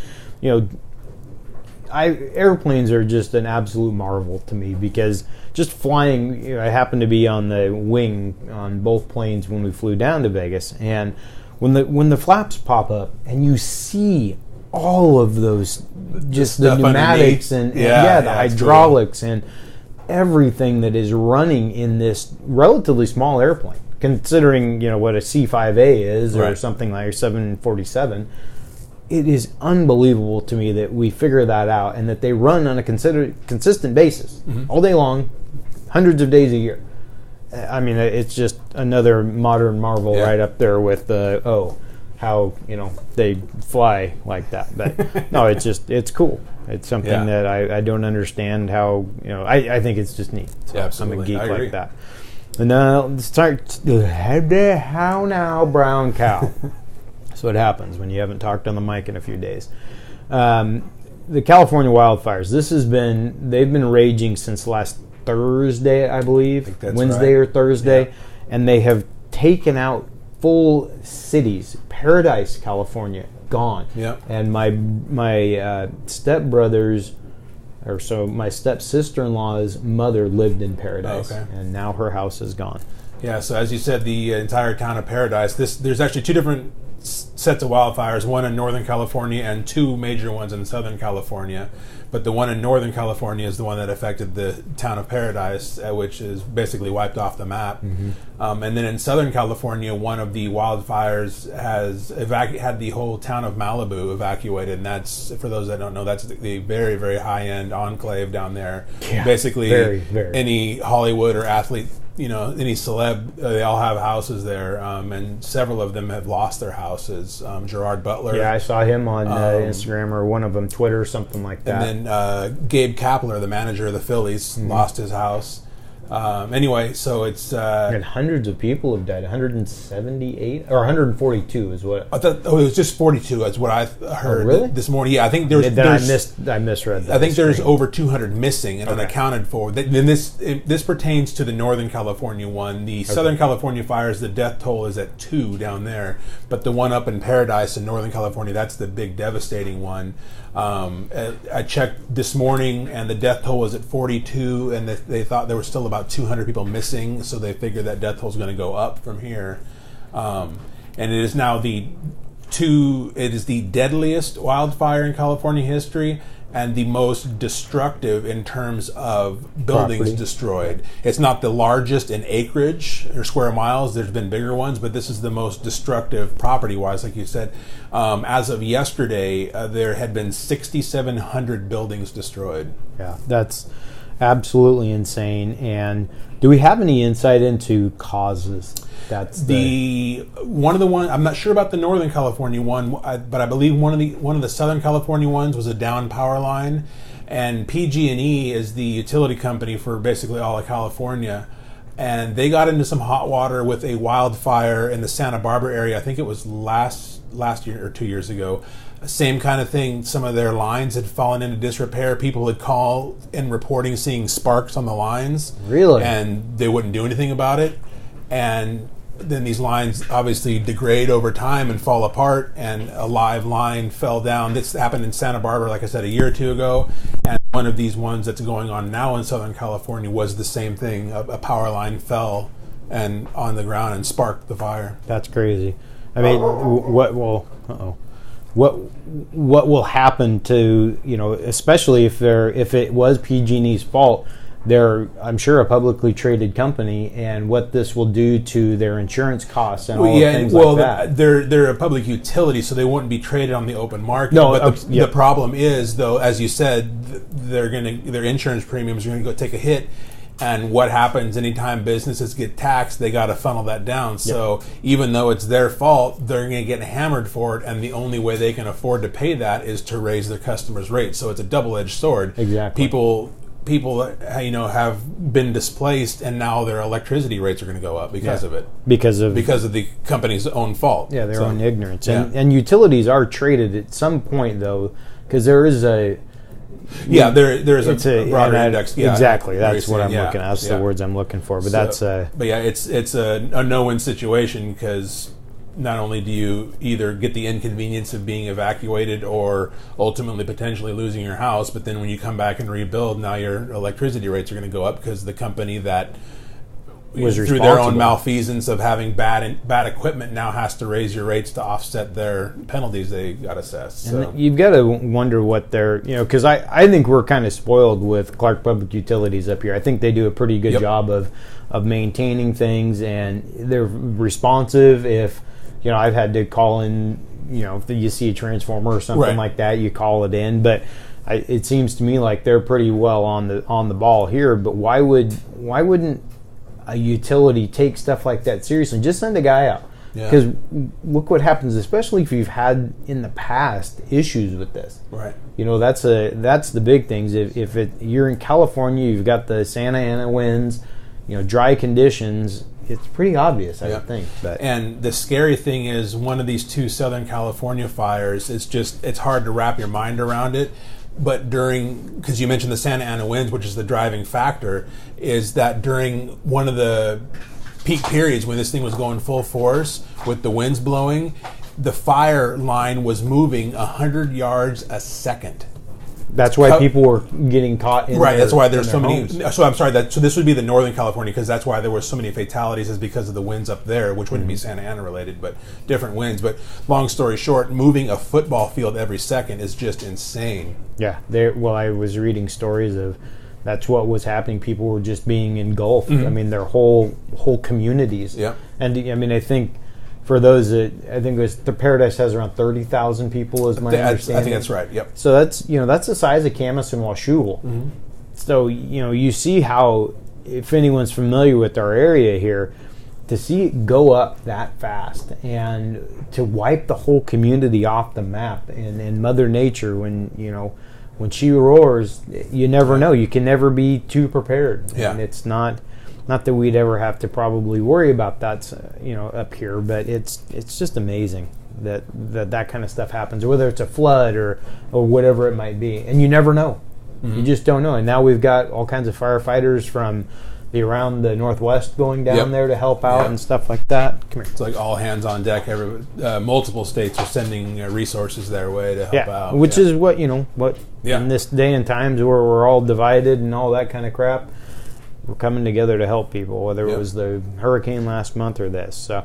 A: airplanes are just an absolute marvel to me because just flying, I happened to be on the wing on both planes when we flew down to Vegas, and when the flaps pop up and you see all of those, just the pneumatics and the hydraulics, and everything that is running in this relatively small airplane, considering what a C-5A is or something like a 747. It is unbelievable to me that we figure that out and that they run on a consistent basis all day long, hundreds of days a year. I mean, it's just another modern marvel right up there with how they fly like that. But no, it's cool. It's something that I don't understand how I think it's just neat. So
B: absolutely.
A: I'm a geek like that. And now let's start. How now, brown cow? That's what happens when you haven't talked on the mic in a few days. The California wildfires. They've been raging since last Thursday, I believe, Wednesday or Thursday, and they have taken out full cities. Paradise, California, gone. And my stepbrother's, my stepsister-in-law's mother lived in Paradise, and now her house is gone.
B: Yeah, so as you said, the entire town of Paradise, there's actually two different sets of wildfires, one in Northern California and two major ones in Southern California. But the one in Northern California is the one that affected the town of Paradise, which is basically wiped off the map. And then in Southern California, one of the wildfires has had the whole town of Malibu evacuated. And that's, for those that don't know, that's the very, very high-end enclave down there. Yeah, basically, very, very. Any Hollywood or athlete, any celeb, they all have houses there, and several of them have lost their houses. Gerard Butler.
A: Yeah, I saw him on Instagram or one of them, Twitter, something like that.
B: And then Gabe Kapler, the manager of the Phillies, lost his house. Anyway, so it's...
A: and hundreds of people have died. 178 or 142 is what...
B: I thought it was just 42. That's what I heard this morning. Yeah, I think there's...
A: I misread that.
B: I think there's over 200 missing and unaccounted for. Then this pertains to the Northern California one. The Southern California fires, the death toll is at 2 down there. But the one up in Paradise in Northern California, that's the big devastating one. I checked this morning, and the death toll was at 42, and they thought there were still about 200 people missing, so they figured that death toll is going to go up from here. And it is now the deadliest wildfire in California history and the most destructive in terms of buildings destroyed. It's not the largest in acreage or square miles. There's been bigger ones, but this is the most destructive property-wise, like you said. As of yesterday, there had been 6,700 buildings destroyed.
A: Yeah, that's absolutely insane. And do we have any insight into causes? That's
B: one of the ones. I'm not sure about the Northern California one, but I believe one of the Southern California ones was a down power line, and PG&E is the utility company for basically all of California, and they got into some hot water with a wildfire in the Santa Barbara area. I think it was last year or 2 years ago. Same kind of thing. Some of their lines had fallen into disrepair. People had called in reporting seeing sparks on the lines.
A: Really?
B: And they wouldn't do anything about it. And then these lines obviously degrade over time and fall apart, and a live line fell down. This happened in Santa Barbara, like I said, a year or two ago. And one of these ones that's going on now in Southern California was the same thing. A power line fell and on the ground and sparked the fire.
A: That's crazy. I mean, what will happen to, especially if it was PG&E's fault? They're, I'm sure, a publicly traded company, and what this will do to their insurance costs and all things like that.
B: They're a public utility, so they wouldn't be traded on the open market.
A: No,
B: but the problem is, though, as you said, their insurance premiums are going to go take a hit. And what happens anytime businesses get taxed, they got to funnel that down. So even though it's their fault, they're going to get hammered for it, and the only way they can afford to pay that is to raise their customers' rates. So it's a double-edged sword.
A: Exactly.
B: People have been displaced, and now their electricity rates are going to go up because of it. Because of the company's own fault.
A: Yeah, their own ignorance. And utilities are traded at some point, though, because there is a...
B: Yeah, there's a broader index. Yeah,
A: exactly. That's what I'm looking at. That's the words I'm looking for. But
B: But yeah, it's a no-win situation, because not only do you either get the inconvenience of being evacuated or ultimately potentially losing your house, but then when you come back and rebuild, now your electricity rates are going to go up because the company that through their own malfeasance of having bad equipment, now has to raise your rates to offset their penalties they got assessed. So.
A: And you've got to wonder what they're, because I think we're kind of spoiled with Clark Public Utilities up here. I think they do a pretty good job of maintaining things, and they're responsive. If, I've had to call in, if you see a transformer or something like that, you call it in. But it seems to me like they're pretty well on the ball here. But why wouldn't a utility take stuff like that seriously? Just send a guy out, because look what happens, especially if you've had in the past issues with this.
B: Right.
A: That's the big things. If you're in California, you've got the Santa Ana winds, dry conditions. It's pretty obvious, I would think. But.
B: And the scary thing is, one of these two Southern California fires, it's hard to wrap your mind around it. But because you mentioned the Santa Ana winds, which is the driving factor, is that during one of the peak periods when this thing was going full force with the winds blowing, the fire line was moving 100 yards a second.
A: That's why people were getting caught in
B: right. That's why there's so many.
A: Homes.
B: So I'm sorry. So this would be the Northern California, because that's why there were so many fatalities, is because of the winds up there, which wouldn't be Santa Ana related, but different winds. But long story short, moving a football field every second is just insane.
A: Yeah. I was reading stories of that's what was happening. People were just being engulfed. I mean, their whole communities.
B: Yeah.
A: And I think. For those that, I think the Paradise has around 30,000 people, is my understanding.
B: I think that's right. Yep.
A: So that's the size of Camas and Washougal. So you see how, if anyone's familiar with our area here, to see it go up that fast and to wipe the whole community off the map, and Mother Nature, when she roars, you never know. You can never be too prepared.
B: Yeah.
A: And it's not that we'd ever have to probably worry about that, up here, but it's just amazing that kind of stuff happens, whether it's a flood or whatever it might be, and you never know. You just don't know. And now we've got all kinds of firefighters from around the Northwest going down there to help out and stuff like that. Come here.
B: It's like all hands on deck. Multiple states are sending resources their way to help out.
A: Which is what in this day and times where we're all divided and all that kind of crap, we're coming together to help people, whether it was the hurricane last month or this. So,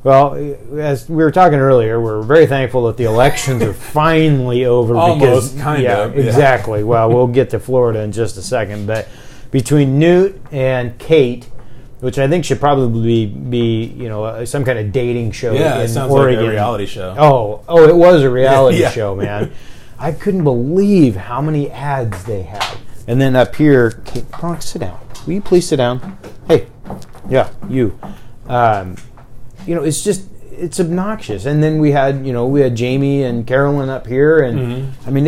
A: well, as we were talking earlier, we're very thankful that the elections are finally over.
B: Almost, kind of.
A: Exactly. Well, we'll get to Florida in just a second. But between Newt and Kate, which I think should probably be some kind of dating show in
B: it sounds
A: Oregon.
B: Like a reality show.
A: Oh, it was a reality show, man. I couldn't believe how many ads they had. And then up here, Kate, Bronx, sit down. Will you please sit down? Hey, you. It's obnoxious. And then we had Jamie and Carolyn up here, and I mean,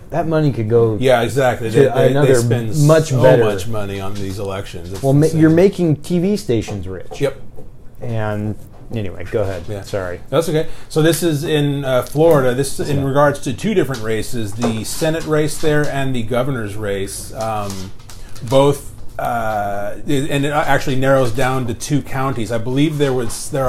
A: that money could go. Yeah, exactly. They spend so much money on these elections. It's insane. You're making TV stations rich. Yep. And anyway, go ahead. Yeah. Sorry. That's okay. So this is in Florida. This is in regards to two different races: the Senate race there and the governor's race. Both. And it actually narrows down to two counties. I believe there are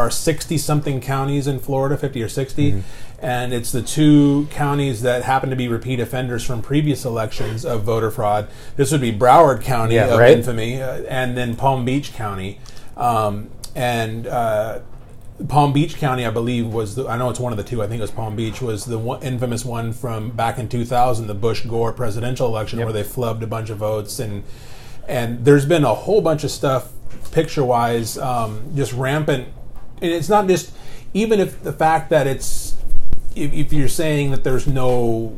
A: 60-something counties in Florida, 50 or 60, and it's the two counties that happen to be repeat offenders from previous elections of voter fraud. This would be Broward County of infamy, and then Palm Beach County. Palm Beach County, I believe, I know it's one of the two, I think it was Palm Beach, was the infamous one from back in 2000, the Bush-Gore presidential election, where they flubbed a bunch of votes, and there's been a whole bunch of stuff, picture-wise, just rampant. And it's not just, even if the fact that if you're saying that there's no,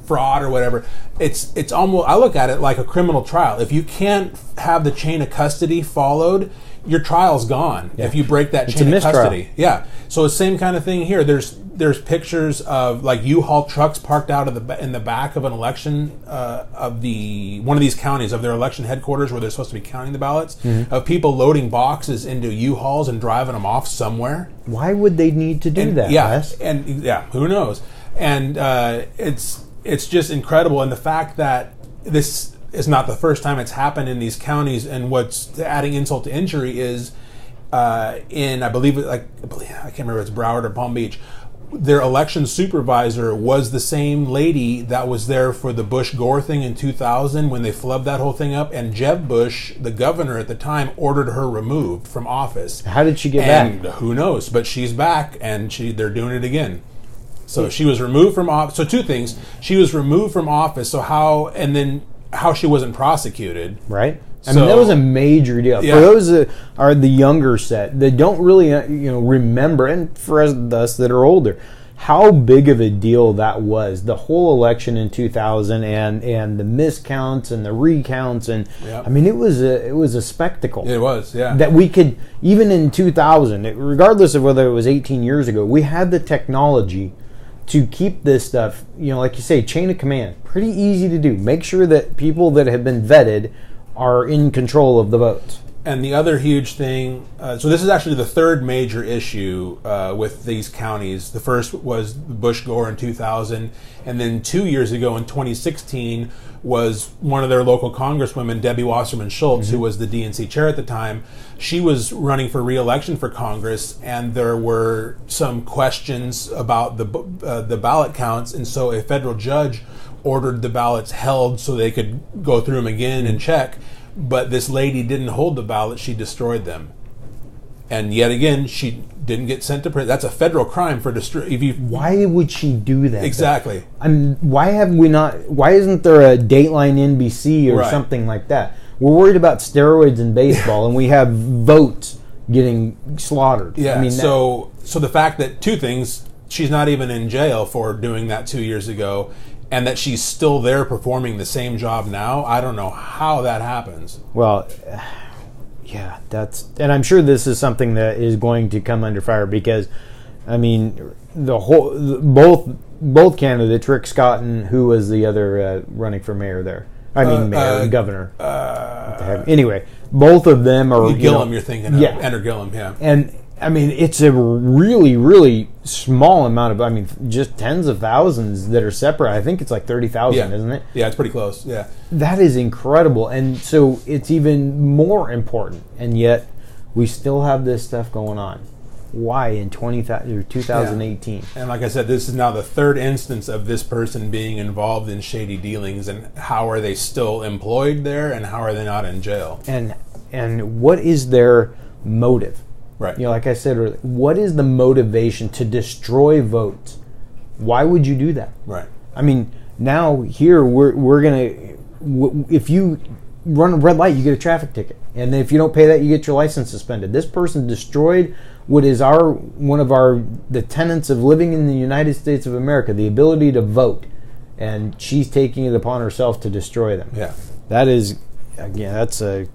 A: fraud or whatever, it's almost, I look at it like a criminal trial. If you can't have the chain of custody followed, your trial's gone. If you break that chain of custody. Yeah. So it's the same kind of thing here. There's pictures of like U-Haul trucks parked out in the back of an election of one of these counties, of their election headquarters where they're supposed to be counting the ballots, of people loading boxes into U-Hauls and driving them off somewhere. Why would they need to do that? Yeah, Wes? Who knows? And it's just incredible, and the fact that this is not the first time it's happened in these counties, and what's adding insult to injury is I believe I can't remember if it's Broward or Palm Beach.
B: their election supervisor was the same lady that was there for the Bush-Gore thing in 2000 when they flubbed that whole thing up. And Jeb Bush, the governor at the time, ordered her removed from office.
A: How did she get
B: and
A: back?
B: Who knows? But she's back, and they're doing it again. So she was removed from office. So two things. She was removed from office. So how she wasn't prosecuted.
A: Right. I mean, that was a major deal.
B: Yeah.
A: For those that are the younger set that don't really remember, and for us that are older, how big of a deal that was. The whole election in 2000 and the miscounts and the recounts. And I mean, it was a spectacle.
B: It was, yeah.
A: That we could, even in 2000, regardless of whether it was 18 years ago, we had the technology to keep this stuff, like you say, chain of command. Pretty easy to do. Make sure that people that have been vetted are in control of the votes.
B: And the other huge thing, so this is actually the third major issue with these counties. The first was Bush-Gore in 2000, and then 2 years ago in 2016 was one of their local congresswomen, Debbie Wasserman Schultz, who was the DNC chair at the time. She was running for re-election for Congress, and there were some questions about the ballot counts, and so a federal judge ordered the ballots held so they could go through them again and check. But this lady didn't hold the ballots; she destroyed them. And yet again, she didn't get sent to prison. That's a federal crime for destroying.
A: Why would she do that?
B: Exactly.
A: Why isn't there a Dateline NBC or something like that? We're worried about steroids in baseball, and we have votes getting slaughtered.
B: Yeah.
A: I mean,
B: so the fact that two things: she's not even in jail for doing that 2 years ago, and that she's still there performing the same job now. I don't know how that happens.
A: Well, yeah, and I'm sure this is something that is going to come under fire because, I mean, both candidates, Rick Scott and who was the other running for mayor there? Governor. Anyway, both of them are
B: Gillum. You're thinking of Ender Gillum, yeah.
A: And I mean, it's a really, really small amount of, just tens of thousands that are separate. I think it's like 30,000, isn't it?
B: Yeah, it's pretty close, yeah.
A: That is incredible. And so it's even more important. And yet, we still have this stuff going on. Why in 2018?
B: Yeah. And like I said, this is now the third instance of this person being involved in shady dealings. And how are they still employed there? And how are they not in jail?
A: And what is their motive?
B: Right.
A: Like I said earlier, what is the motivation to destroy votes? Why would you do that?
B: Right.
A: I mean, now here we're gonna, if you run a red light, you get a traffic ticket, and if you don't pay that, you get your license suspended. This person destroyed what is one of the tenets of living in the United States of America, the ability to vote, and she's taking it upon herself to destroy them.
B: Yeah.
A: That is. Again,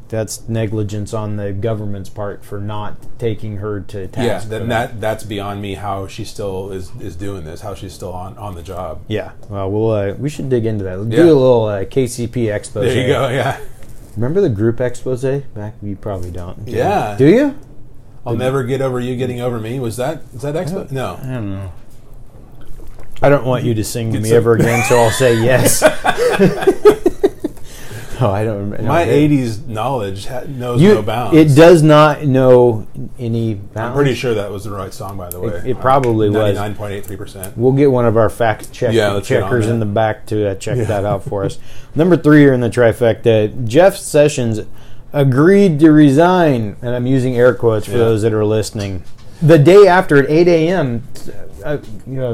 A: that's negligence on the government's part for not taking her to task.
B: Yeah, that's beyond me. How she still is doing this? How she's still on the job?
A: Yeah. Well, we should dig into that. Let's do a little KCP expose.
B: There you go. Yeah.
A: Remember the group expose back? You probably don't. Okay.
B: Yeah.
A: Do you?
B: I'll never get over you getting over me. Is that expose? No.
A: I don't know. I don't want you to sing to me ever again, so I'll say yes. Oh, I don't remember.
B: My 80s knowledge knows no bounds.
A: It does not know any bounds.
B: I'm pretty sure that was the right song, by the way.
A: It probably was.
B: 99.83%.
A: We'll get one of our fact checkers in the back to check that out for us. Number 3 here in the trifecta, Jeff Sessions agreed to resign, and I'm using air quotes for those that are listening, the day after at 8 a.m.,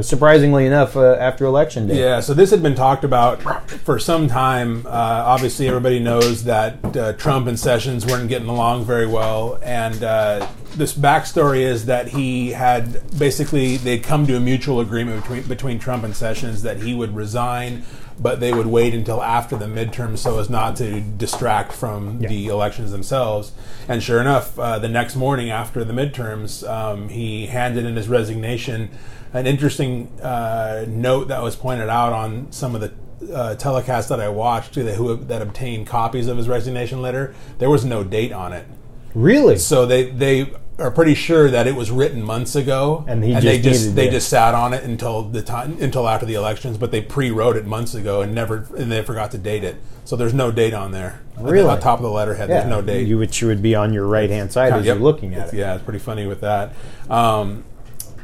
A: surprisingly enough, after Election Day.
B: Yeah, so this had been talked about for some time. Obviously, everybody knows that Trump and Sessions weren't getting along very well, and this backstory is that he had they'd come to a mutual agreement between Trump and Sessions that he would resign, but they would wait until after the midterms so as not to distract from the elections themselves. And sure enough, the next morning after the midterms, he handed in his resignation. An interesting note that was pointed out on some of the telecasts that I watched that obtained copies of his resignation letter, there was no date on it.
A: Really?
B: So they are pretty sure that it was written months ago, and they just sat on it until after the elections. But they pre-wrote it months ago and they forgot to date it. So there's no date on there.
A: Really?
B: On top of the letterhead, there's no date.
A: Which would be on your right-hand side as you're looking at it.
B: Yeah, it's pretty funny with that.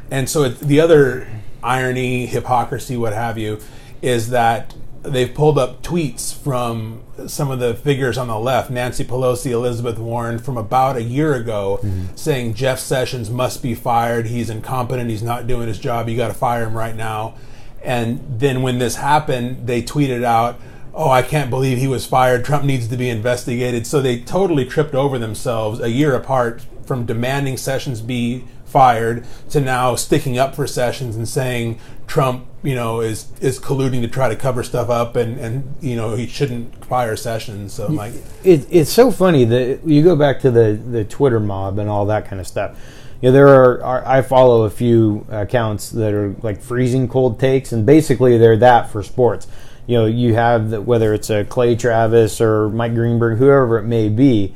B: And so the other irony, hypocrisy, what have you, is that they've pulled up tweets from some of the figures on the left, Nancy Pelosi, Elizabeth Warren, from about a year ago, saying Jeff Sessions must be fired. He's incompetent. He's not doing his job. You got to fire him right now. And then when this happened, they tweeted out, "Oh, I can't believe he was fired. Trump needs to be investigated." So they totally tripped over themselves a year apart from demanding Sessions be fired to now sticking up for Sessions and saying Trump, is colluding to try to cover stuff up and he shouldn't fire Sessions. So like,
A: it's so funny that you go back to the Twitter mob and all that kind of stuff. There are I follow a few accounts that are like freezing cold takes, and basically they're that for sports. You have whether it's a Clay Travis or Mike Greenberg, whoever it may be,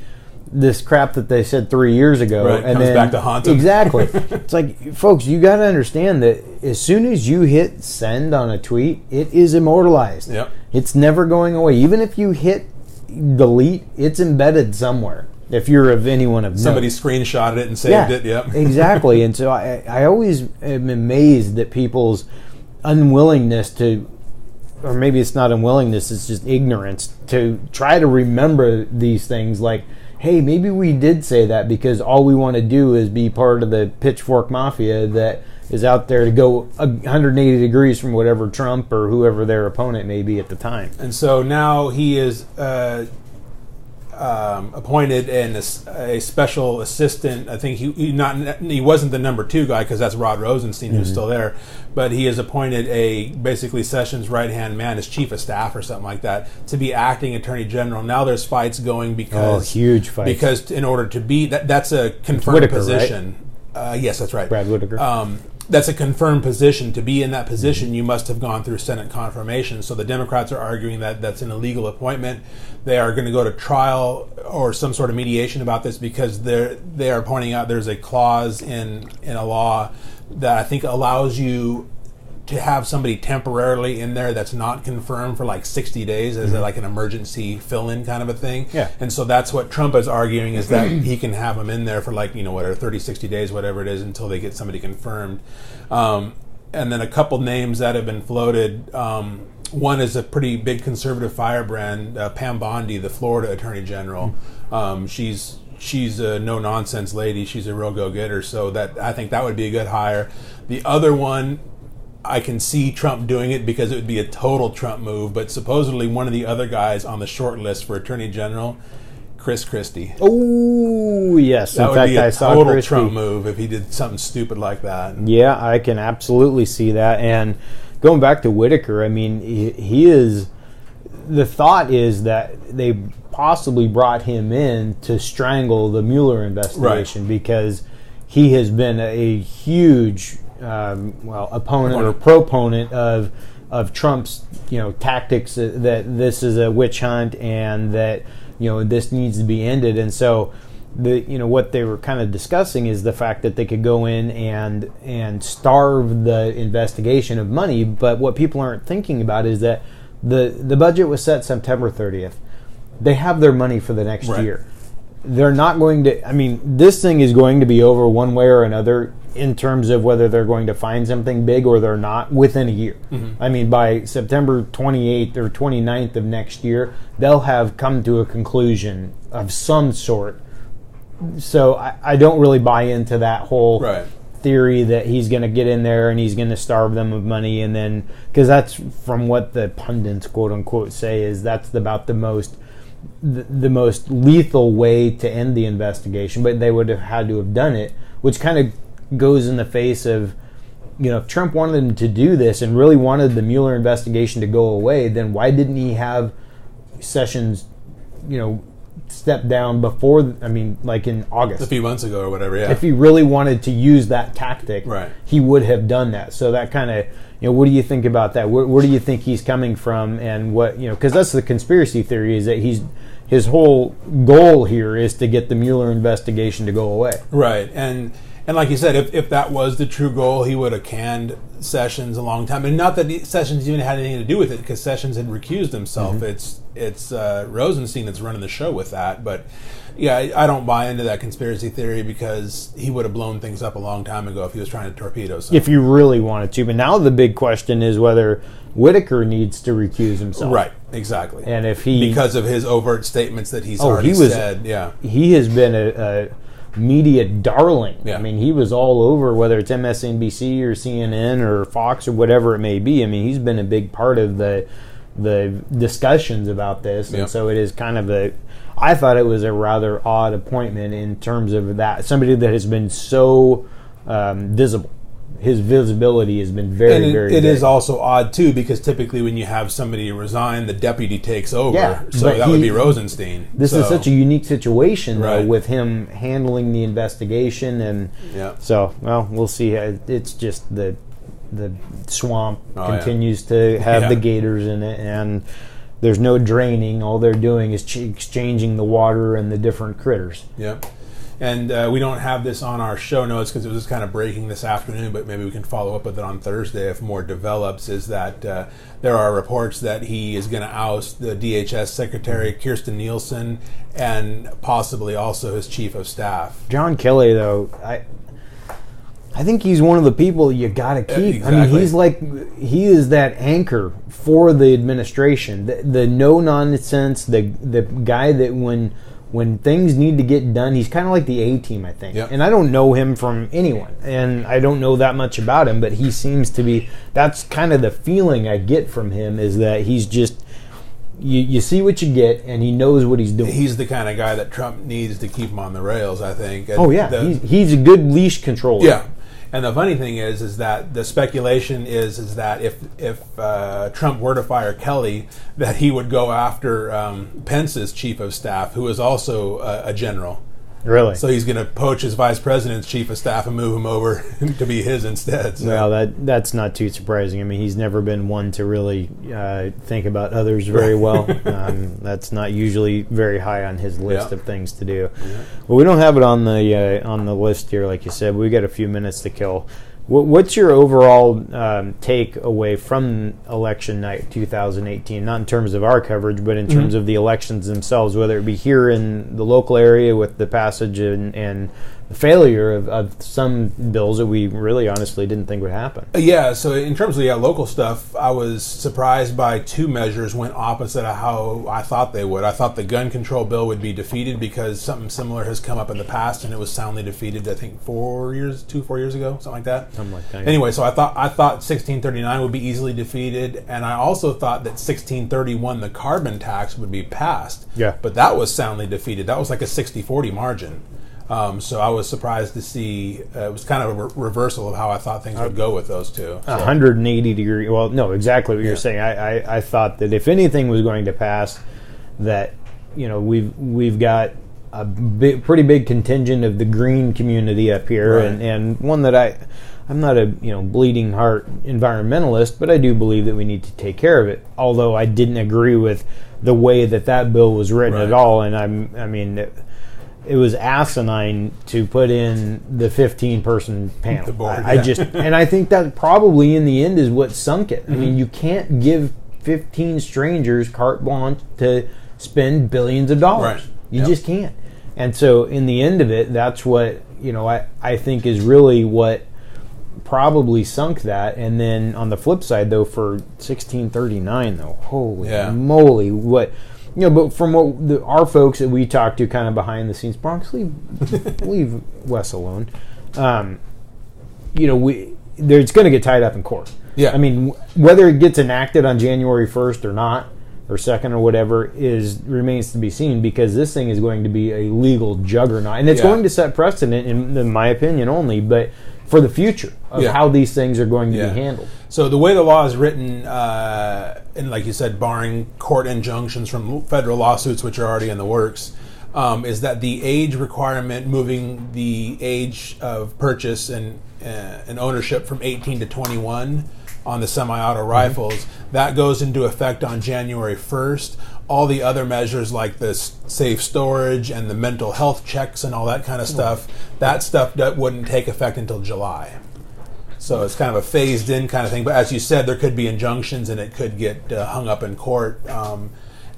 A: this crap that they said 3 years ago,
B: right,
A: and
B: comes
A: then
B: back to haunt them.
A: Exactly. It's like, folks, you got to understand that as soon as you hit send on a tweet, it is immortalized.
B: Yep.
A: It's never going away. Even if you hit delete, it's embedded somewhere. If you're of anyone of note.
B: Somebody screenshotted it and saved it. Yep.
A: Exactly. And so I always am amazed that people's unwillingness to, or maybe it's not unwillingness, it's just ignorance, to try to remember these things like, hey, maybe we did say that because all we want to do is be part of the pitchfork mafia that is out there to go 180 degrees from whatever Trump or whoever their opponent may be at the time.
B: And so now he is appointed a special assistant. I think he wasn't the number 2 guy because that's Rod Rosenstein who's still there, but he has appointed basically Sessions' right-hand man, his chief of staff or something like that, to be acting attorney general. Now there's fights going because
A: huge fights,
B: because in order to be that's a confirmed
A: Whitaker,
B: position. Right? Yes, that's right.
A: Brad Whitaker.
B: That's a confirmed position. To be in that position, you must have gone through Senate confirmation. So the Democrats are arguing that that's an illegal appointment. They are going to go to trial or some sort of mediation about this because they are pointing out there's a clause in a law that I think allows you to have somebody temporarily in there that's not confirmed for like 60 days as like an emergency fill-in kind of a thing.
A: Yeah.
B: And so that's what Trump is arguing, is that he can have them in there for like, whatever, 30, 60 days, whatever it is, until they get somebody confirmed. And then a couple names that have been floated. One is a pretty big conservative firebrand, Pam Bondi, the Florida Attorney General. She's a no-nonsense lady. She's a real go-getter. So I think that would be a good hire. The other one, I can see Trump doing it because it would be a total Trump move, but supposedly one of the other guys on the short list for Attorney General, Chris Christie.
A: Oh, yes.
B: That would be a total Trump move if he did something stupid like that.
A: Yeah, I can absolutely see that. And going back to Whitaker, I mean, he is, the thought is that they possibly brought him in to strangle the Mueller investigation, right, because he has been a huge opponent or proponent of Trump's tactics, that this is a witch hunt and that this needs to be ended. And so what they were kind of discussing is the fact that they could go in and starve the investigation of money. But what people aren't thinking about is that the budget was set September 30th. They have their money for the next year. They're not going to, this thing is going to be over one way or another in terms of whether they're going to find something big or they're not within a year. Mm-hmm. By September 28th or 29th of next year, they'll have come to a conclusion of some sort. So I don't really buy into that whole theory that he's going to get in there and he's going to starve them of money, and then, because that's from what the pundits, quote unquote, say, is that's about the most lethal way to end the investigation, but they would have had to have done it, which kind of goes in the face of, if Trump wanted him to do this and really wanted the Mueller investigation to go away, then why didn't he have Sessions, step down before, like in August?
B: A few months ago or whatever, yeah.
A: If he really wanted to use that tactic, he would have done that. So that kind of, what do you think about that? Where do you think he's coming from? And what, because that's the conspiracy theory, is that his whole goal here is to get the Mueller investigation to go away.
B: Right. And like you said, if that was the true goal, he would have canned Sessions a long time. And not that Sessions even had anything to do with it, because Sessions had recused himself. Mm-hmm. It's Rosenstein that's running the show with that. But Yeah, I don't buy into that conspiracy theory because he would have blown things up a long time ago if he was trying to torpedo something.
A: If you really wanted to. But now the big question is whether Whitaker needs to recuse himself.
B: Right, exactly.
A: And if he...
B: Because of his overt statements that he's already said. Yeah.
A: He has been a media darling.
B: Yeah.
A: I mean, he was all over, whether it's MSNBC or CNN or Fox or whatever it may be. I mean, he's been a big part of the discussions about this. And so it is kind of I thought it was a rather odd appointment in terms of that. Somebody that has been so visible. His visibility has been very, very
B: It
A: big.
B: is also odd, too, because typically when you have somebody resign, the deputy takes over.
A: Yeah,
B: so that would be Rosenstein.
A: This is such a unique situation, though,
B: Right.
A: with him handling the investigation. And so, well, we'll see. It's just the swamp continues to have the gators in it, and there's no draining. All they're doing is exchanging the water and the different critters.
B: Yep. And we don't have this on our show notes because it was just kind of breaking this afternoon, but maybe we can follow up with it on Thursday if more develops, is that there are reports that he is going to oust the DHS Secretary Kirstjen Nielsen and possibly also his Chief of Staff.
A: John Kelly, though, I think he's one of the people you got to keep.
B: Exactly.
A: I mean, he is that anchor for the administration, the no-nonsense, the guy that when things need to get done, he's kind of like the A-team, I think.
B: Yep.
A: And I don't know him from anyone, and I don't know that much about him, but he seems to be, that's kind of the feeling I get from him, is that he's just, you see what you get, and he knows what he's doing.
B: He's the kind of guy that Trump needs to keep him on the rails, I think. And
A: oh, yeah. He's a good leash controller.
B: Yeah. And the funny thing is that the speculation is that if Trump were to fire Kelly, that he would go after Pence's chief of staff, who is also a general.
A: Really?
B: So he's going to poach his vice president's chief of staff and move him over to be his instead. So.
A: Well, that's not too surprising. I mean, he's never been one to really think about others very well. That's not usually very high on his list of things to do. Yeah. Well, we don't have it on the list here, like you said. We got a few minutes to kill. What's your overall take away from election night 2018? Not in terms of our coverage, but in terms of the elections themselves, whether it be here in the local area with the passage and the failure of some bills that we really honestly didn't think would happen.
B: Yeah, so in terms of local stuff, I was surprised by two measures went opposite of how I thought they would. I thought the gun control bill would be defeated because something similar has come up in the past, and it was soundly defeated, I think, 4 years ago, something like that.
A: Something like that.
B: Anyway, so I thought 1639 would be easily defeated, and I also thought that 1631, the carbon tax, would be passed.
A: Yeah.
B: But that was soundly defeated. That was like a 60-40 margin. So I was surprised to see it was kind of a reversal of how I thought things would go with those two. So.
A: 180 degree. Well, no, exactly what you're saying. I thought that if anything was going to pass, that we've got a pretty big contingent of the green community up here,
B: right.
A: and one that I'm not a bleeding heart environmentalist, but I do believe that we need to take care of it. Although I didn't agree with the way that bill was written
B: right.
A: at all, and I mean. It was asinine to put in the 15-person panel.
B: The board,
A: and I think that probably in the end is what sunk it. I mean, you can't give 15 strangers carte blanche to spend billions of dollars.
B: Right.
A: You just can't. And so in the end of it, that's what, I think is really what probably sunk that. And then on the flip side, though, for 1639, though, holy moly, what... but from what our folks that we talk to kind of behind the scenes, Bronx, leave Wes alone. It's going to get tied up in court.
B: Yeah.
A: I mean, whether it gets enacted on January 1st or not, or 2nd or whatever, remains to be seen, because this thing is going to be a legal juggernaut. And it's going to set precedent, in my opinion only, but for the future of how these things are going to be handled.
B: So the way the law is written, and like you said, barring court injunctions from federal lawsuits, which are already in the works, is that the age requirement, moving the age of purchase and ownership from 18 to 21 on the semi-auto rifles, that goes into effect on January 1st. All the other measures like the safe storage and the mental health checks and all that kind of stuff, that wouldn't take effect until July. So it's kind of a phased-in kind of thing. But as you said, there could be injunctions and it could get hung up in court.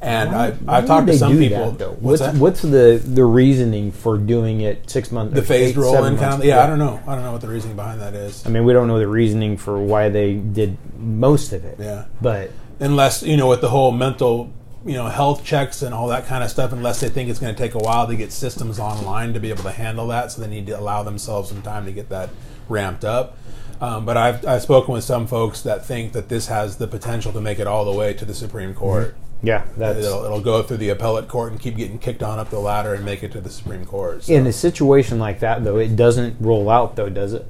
B: And I've talked to some people.
A: That, what's the reasoning for doing it 6 months?
B: The phased roll-in kind of. Yeah, I don't know what the reasoning behind that is.
A: I mean, we don't know the reasoning for why they did most of it.
B: Yeah,
A: but
B: unless with the whole mental health checks and all that kind of stuff, unless they think it's going to take a while to get systems online to be able to handle that, so they need to allow themselves some time to get that ramped up. But I've spoken with some folks that think that this has the potential to make it all the way to the Supreme Court.
A: Yeah,
B: it'll go through the appellate court and keep getting kicked on up the ladder and make it to the Supreme Court. So.
A: In a situation like that, though, it doesn't roll out, though, does it?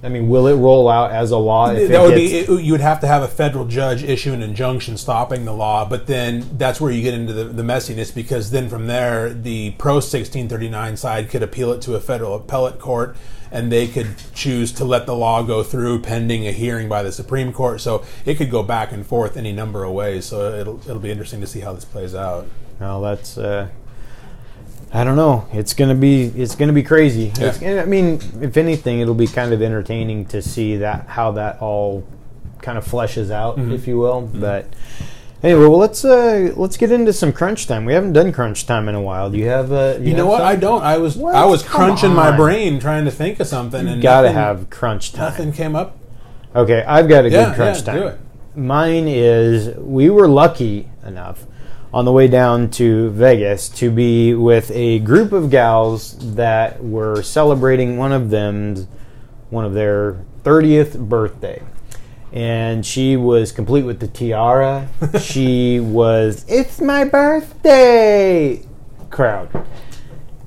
A: I mean, will it roll out as a law?
B: You would have to have a federal judge issue an injunction stopping the law, but then that's where you get into the messiness, because then from there, the pro-1639 side could appeal it to a federal appellate court, and they could choose to let the law go through pending a hearing by the Supreme Court. So it could go back and forth any number of ways. So it'll be interesting to see how this plays out.
A: Well, that's... I don't know. It's gonna be crazy.
B: Yeah.
A: I mean, if anything, it'll be kind of entertaining to see how that all kind of fleshes out, if you will. Mm-hmm. But anyway, well, let's get into some crunch time. We haven't done crunch time in a while. Do you have? You know what?
B: Something? I don't. I was crunching my brain trying to think of something.
A: You gotta have crunch time.
B: Nothing came up.
A: Okay, I've got a good crunch time.
B: Do it.
A: Mine is, we were lucky enough on the way down to Vegas to be with a group of gals that were celebrating one of their 30th birthday. And she was complete with the tiara. She was, "It's my birthday" crowd.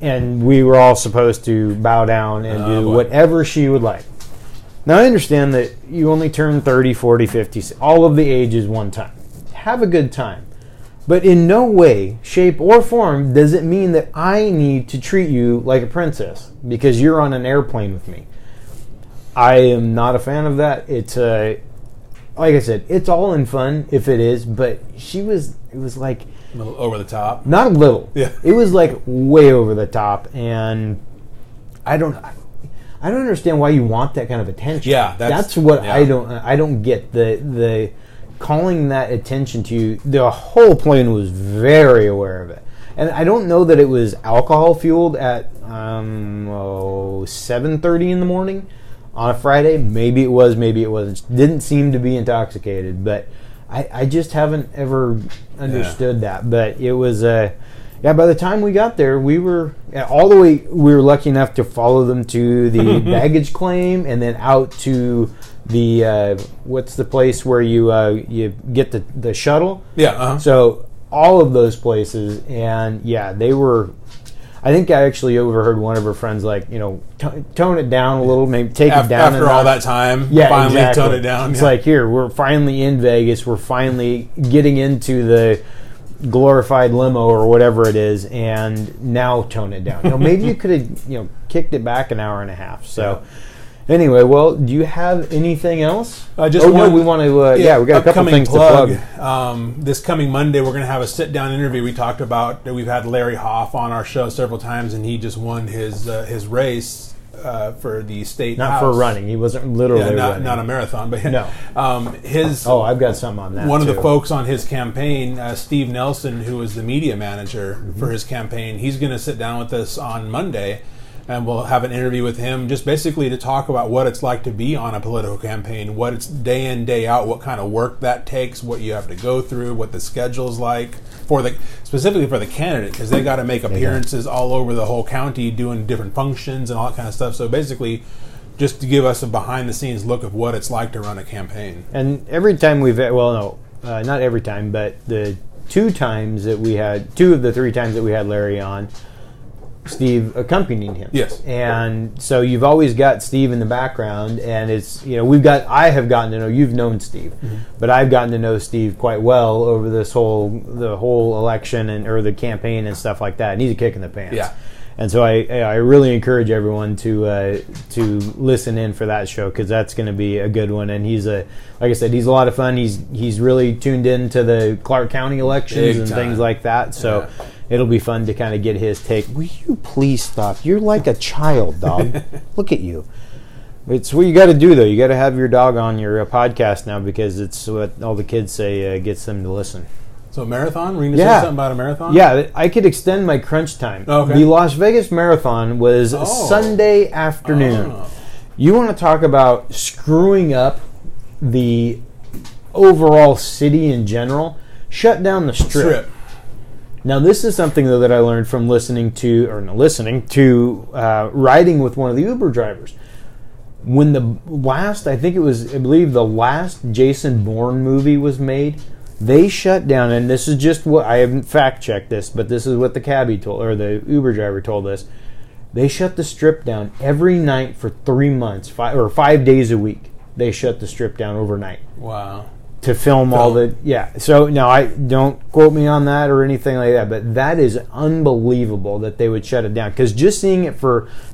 A: And we were all supposed to bow down and do whatever she would like. Now, I understand that you only turn 30, 40, 50, all of the ages one time. Have a good time. But in no way, shape, or form does it mean that I need to treat you like a princess because you're on an airplane with me. I am not a fan of that. It's like I said, it's all in fun if it is, but it was like...
B: a little over the top?
A: Not a little.
B: Yeah.
A: It was like way over the top, and I don't understand why you want that kind of attention.
B: Yeah,
A: that's what I don't get. The calling that attention to you, the whole plane was very aware of it. And I don't know that it was alcohol fueled at 7:30 in the morning on a Friday. Maybe it was, maybe it wasn't. Didn't seem to be intoxicated, but I just haven't ever understood that. But it was by the time we got there, we were all the way. We were lucky enough to follow them to the baggage claim, and then out to the what's the place where you get the shuttle?
B: Yeah. Uh-huh.
A: So all of those places, and they were. I think I actually overheard one of her friends tone it down a little, maybe take it down
B: after all that time.
A: Yeah,
B: finally
A: exactly.
B: Tone it down.
A: It's like, here, we're finally in Vegas. We're finally getting into the glorified limo or whatever it is, and now tone it down. Maybe you could have kicked it back an hour and a half. So. Yeah. Anyway, well, do you have anything else?
B: We want to.
A: We got a couple things to plug.
B: This coming Monday, we're going to have a sit-down interview. We talked about that. We've had Larry Hoff on our show several times, and he just won his race for the state.
A: Not
B: house.
A: for running. He wasn't literally running.
B: Not a marathon, but
A: no. I've got something on that.
B: One of the folks on his campaign, Steve Nelson, who was the media manager for his campaign, he's going to sit down with us on Monday. And we'll have an interview with him just basically to talk about what it's like to be on a political campaign, what it's day in, day out, what kind of work that takes, what you have to go through, what the schedule's like, specifically for the candidate, because they got to make appearances all over the whole county doing different functions and all that kind of stuff. So basically, just to give us a behind-the-scenes look of what it's like to run a campaign.
A: And every time not every time, but the two of the 3 times that we had Larry on, Steve accompanying him.
B: Yes.
A: And so you've always got Steve in the background, and it's, I have gotten to know, you've known Steve, but I've gotten to know Steve quite well over the whole election or the campaign and stuff like that. And he's a kick in the pants.
B: Yeah.
A: And so I really encourage everyone to listen in for that show, because that's going to be a good one. And like I said, he's a lot of fun. He's really tuned in to the Clark County elections and things like that. So it'll be fun to kind of get his take. Will you please stop? You're like a child, dog. Look at you. It's what you got to do, though. You got to have your dog on your podcast now, because it's what all the kids say gets them to listen.
B: So marathon? Were you going to say something about a marathon?
A: Yeah, I could extend my crunch time.
B: Okay.
A: The Las Vegas Marathon was Sunday afternoon. Oh. You want to talk about screwing up the overall city in general? Shut down the strip. Now, this is something, though, that I learned from riding with one of the Uber drivers. When the last Jason Bourne movie was made, they shut down, and this is just what, I haven't fact-checked this, but this is what the cabbie told, or the Uber driver told us. They shut the strip down every night for 3 months, 5 days a week. They shut the strip down overnight.
B: Wow.
A: To film all the, So now, I don't quote me on that or anything like that, but that is unbelievable that they would shut it down. Because just seeing it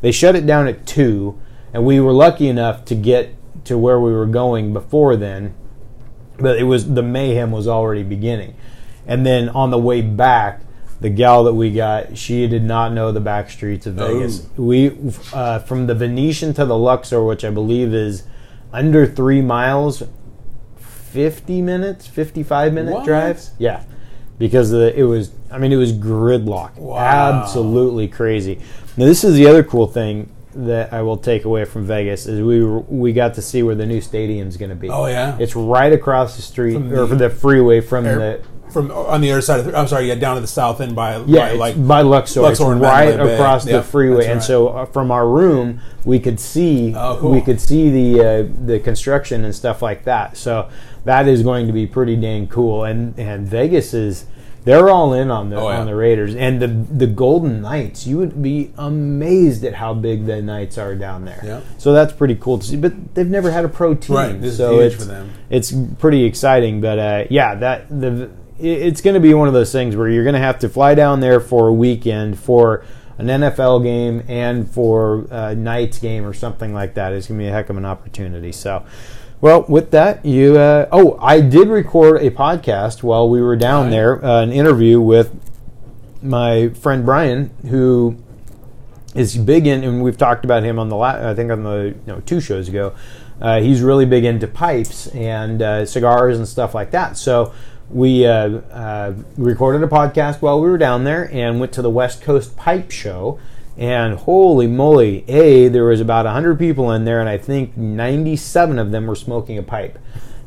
A: they shut it down at 2, and we were lucky enough to get to where we were going before then. But the mayhem was already beginning. And then on the way back, the gal that we got, she did not know the back streets of Vegas. We from the Venetian to the Luxor, which I believe is under 3 miles, 55-minute drive. Yeah, because it was gridlock.
B: Wow.
A: Absolutely crazy. Now, this is the other cool thing that I will take away from Vegas is we got to see where the new stadium's going to be.
B: Oh yeah,
A: it's right across the street from the freeway from
B: on the other side of down to the south end by
A: Luxor. It's right across the freeway, and so from our room we could see the construction and stuff like that. So that is going to be pretty dang cool, and Vegas they're all in on the Raiders and the Golden Knights. You would be amazed at how big the Knights are down there.
B: Yeah.
A: So that's pretty cool to see. But they've never had a pro team,
B: right? This
A: so
B: is huge for them.
A: It's pretty exciting. But it's going to be one of those things where you're going to have to fly down there for a weekend for an NFL game and for a Knights game or something like that. It's going to be a heck of an opportunity. So. Well, with that, I did record a podcast while we were down there, an interview with my friend Brian, who is big and we've talked about him on the 2 shows ago. He's really big into pipes and cigars and stuff like that. So we recorded a podcast while we were down there and went to the West Coast Pipe Show. And holy moly, there was about 100 people in there, and I think 97 of them were smoking a pipe.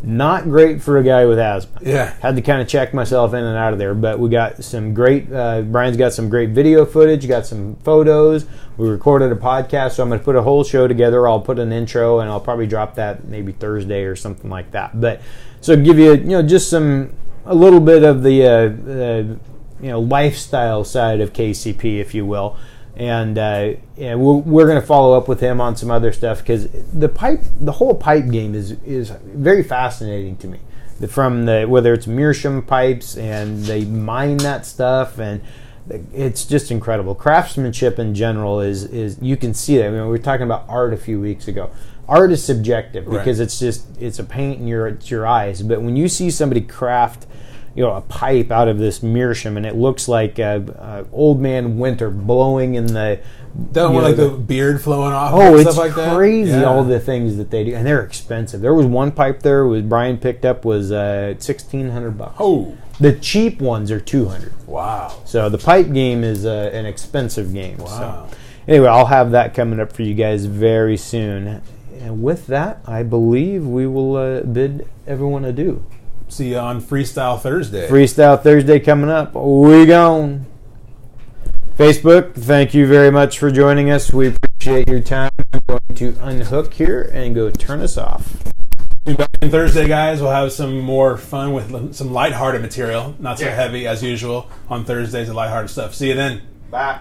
A: Not great for a guy with asthma.
B: Yeah.
A: Had to kind of check myself in and out of there, but we got some great, Brian's got some great video footage, got some photos. We recorded a podcast, so I'm going to put a whole show together. I'll put an intro, and I'll probably drop that maybe Thursday or something like that. But so give you, just a little bit of the, lifestyle side of KCP, if you will. And we're going to follow up with him on some other stuff because the whole pipe game is very fascinating to me. Whether it's meerschaum pipes and they mine that stuff, and it's just incredible. Craftsmanship in general is you can see that. We were talking about art a few weeks ago. Art is subjective because it's a paint in your eyes. But when you see somebody craft a pipe out of this meerschaum, and it looks like Old Man Winter blowing in the...
B: the beard flowing off
A: and
B: stuff
A: it's
B: like that?
A: Crazy, all the things that they do. And they're expensive. There was one pipe there Brian picked up was $1,600.
B: Oh.
A: The cheap ones are $200.
B: Wow.
A: So the pipe game is an expensive game.
B: Wow.
A: So anyway, I'll have that coming up for you guys very soon. And with that, I believe we will bid everyone adieu.
B: See you on Freestyle Thursday.
A: Freestyle Thursday coming up. We gone. Facebook, thank you very much for joining us. We appreciate your time. I'm going to unhook here and go turn us off.
B: Be back on Thursday, guys. We'll have some more fun with some lighthearted material. Not so heavy as usual on Thursdays and lighthearted stuff. See you then.
A: Bye.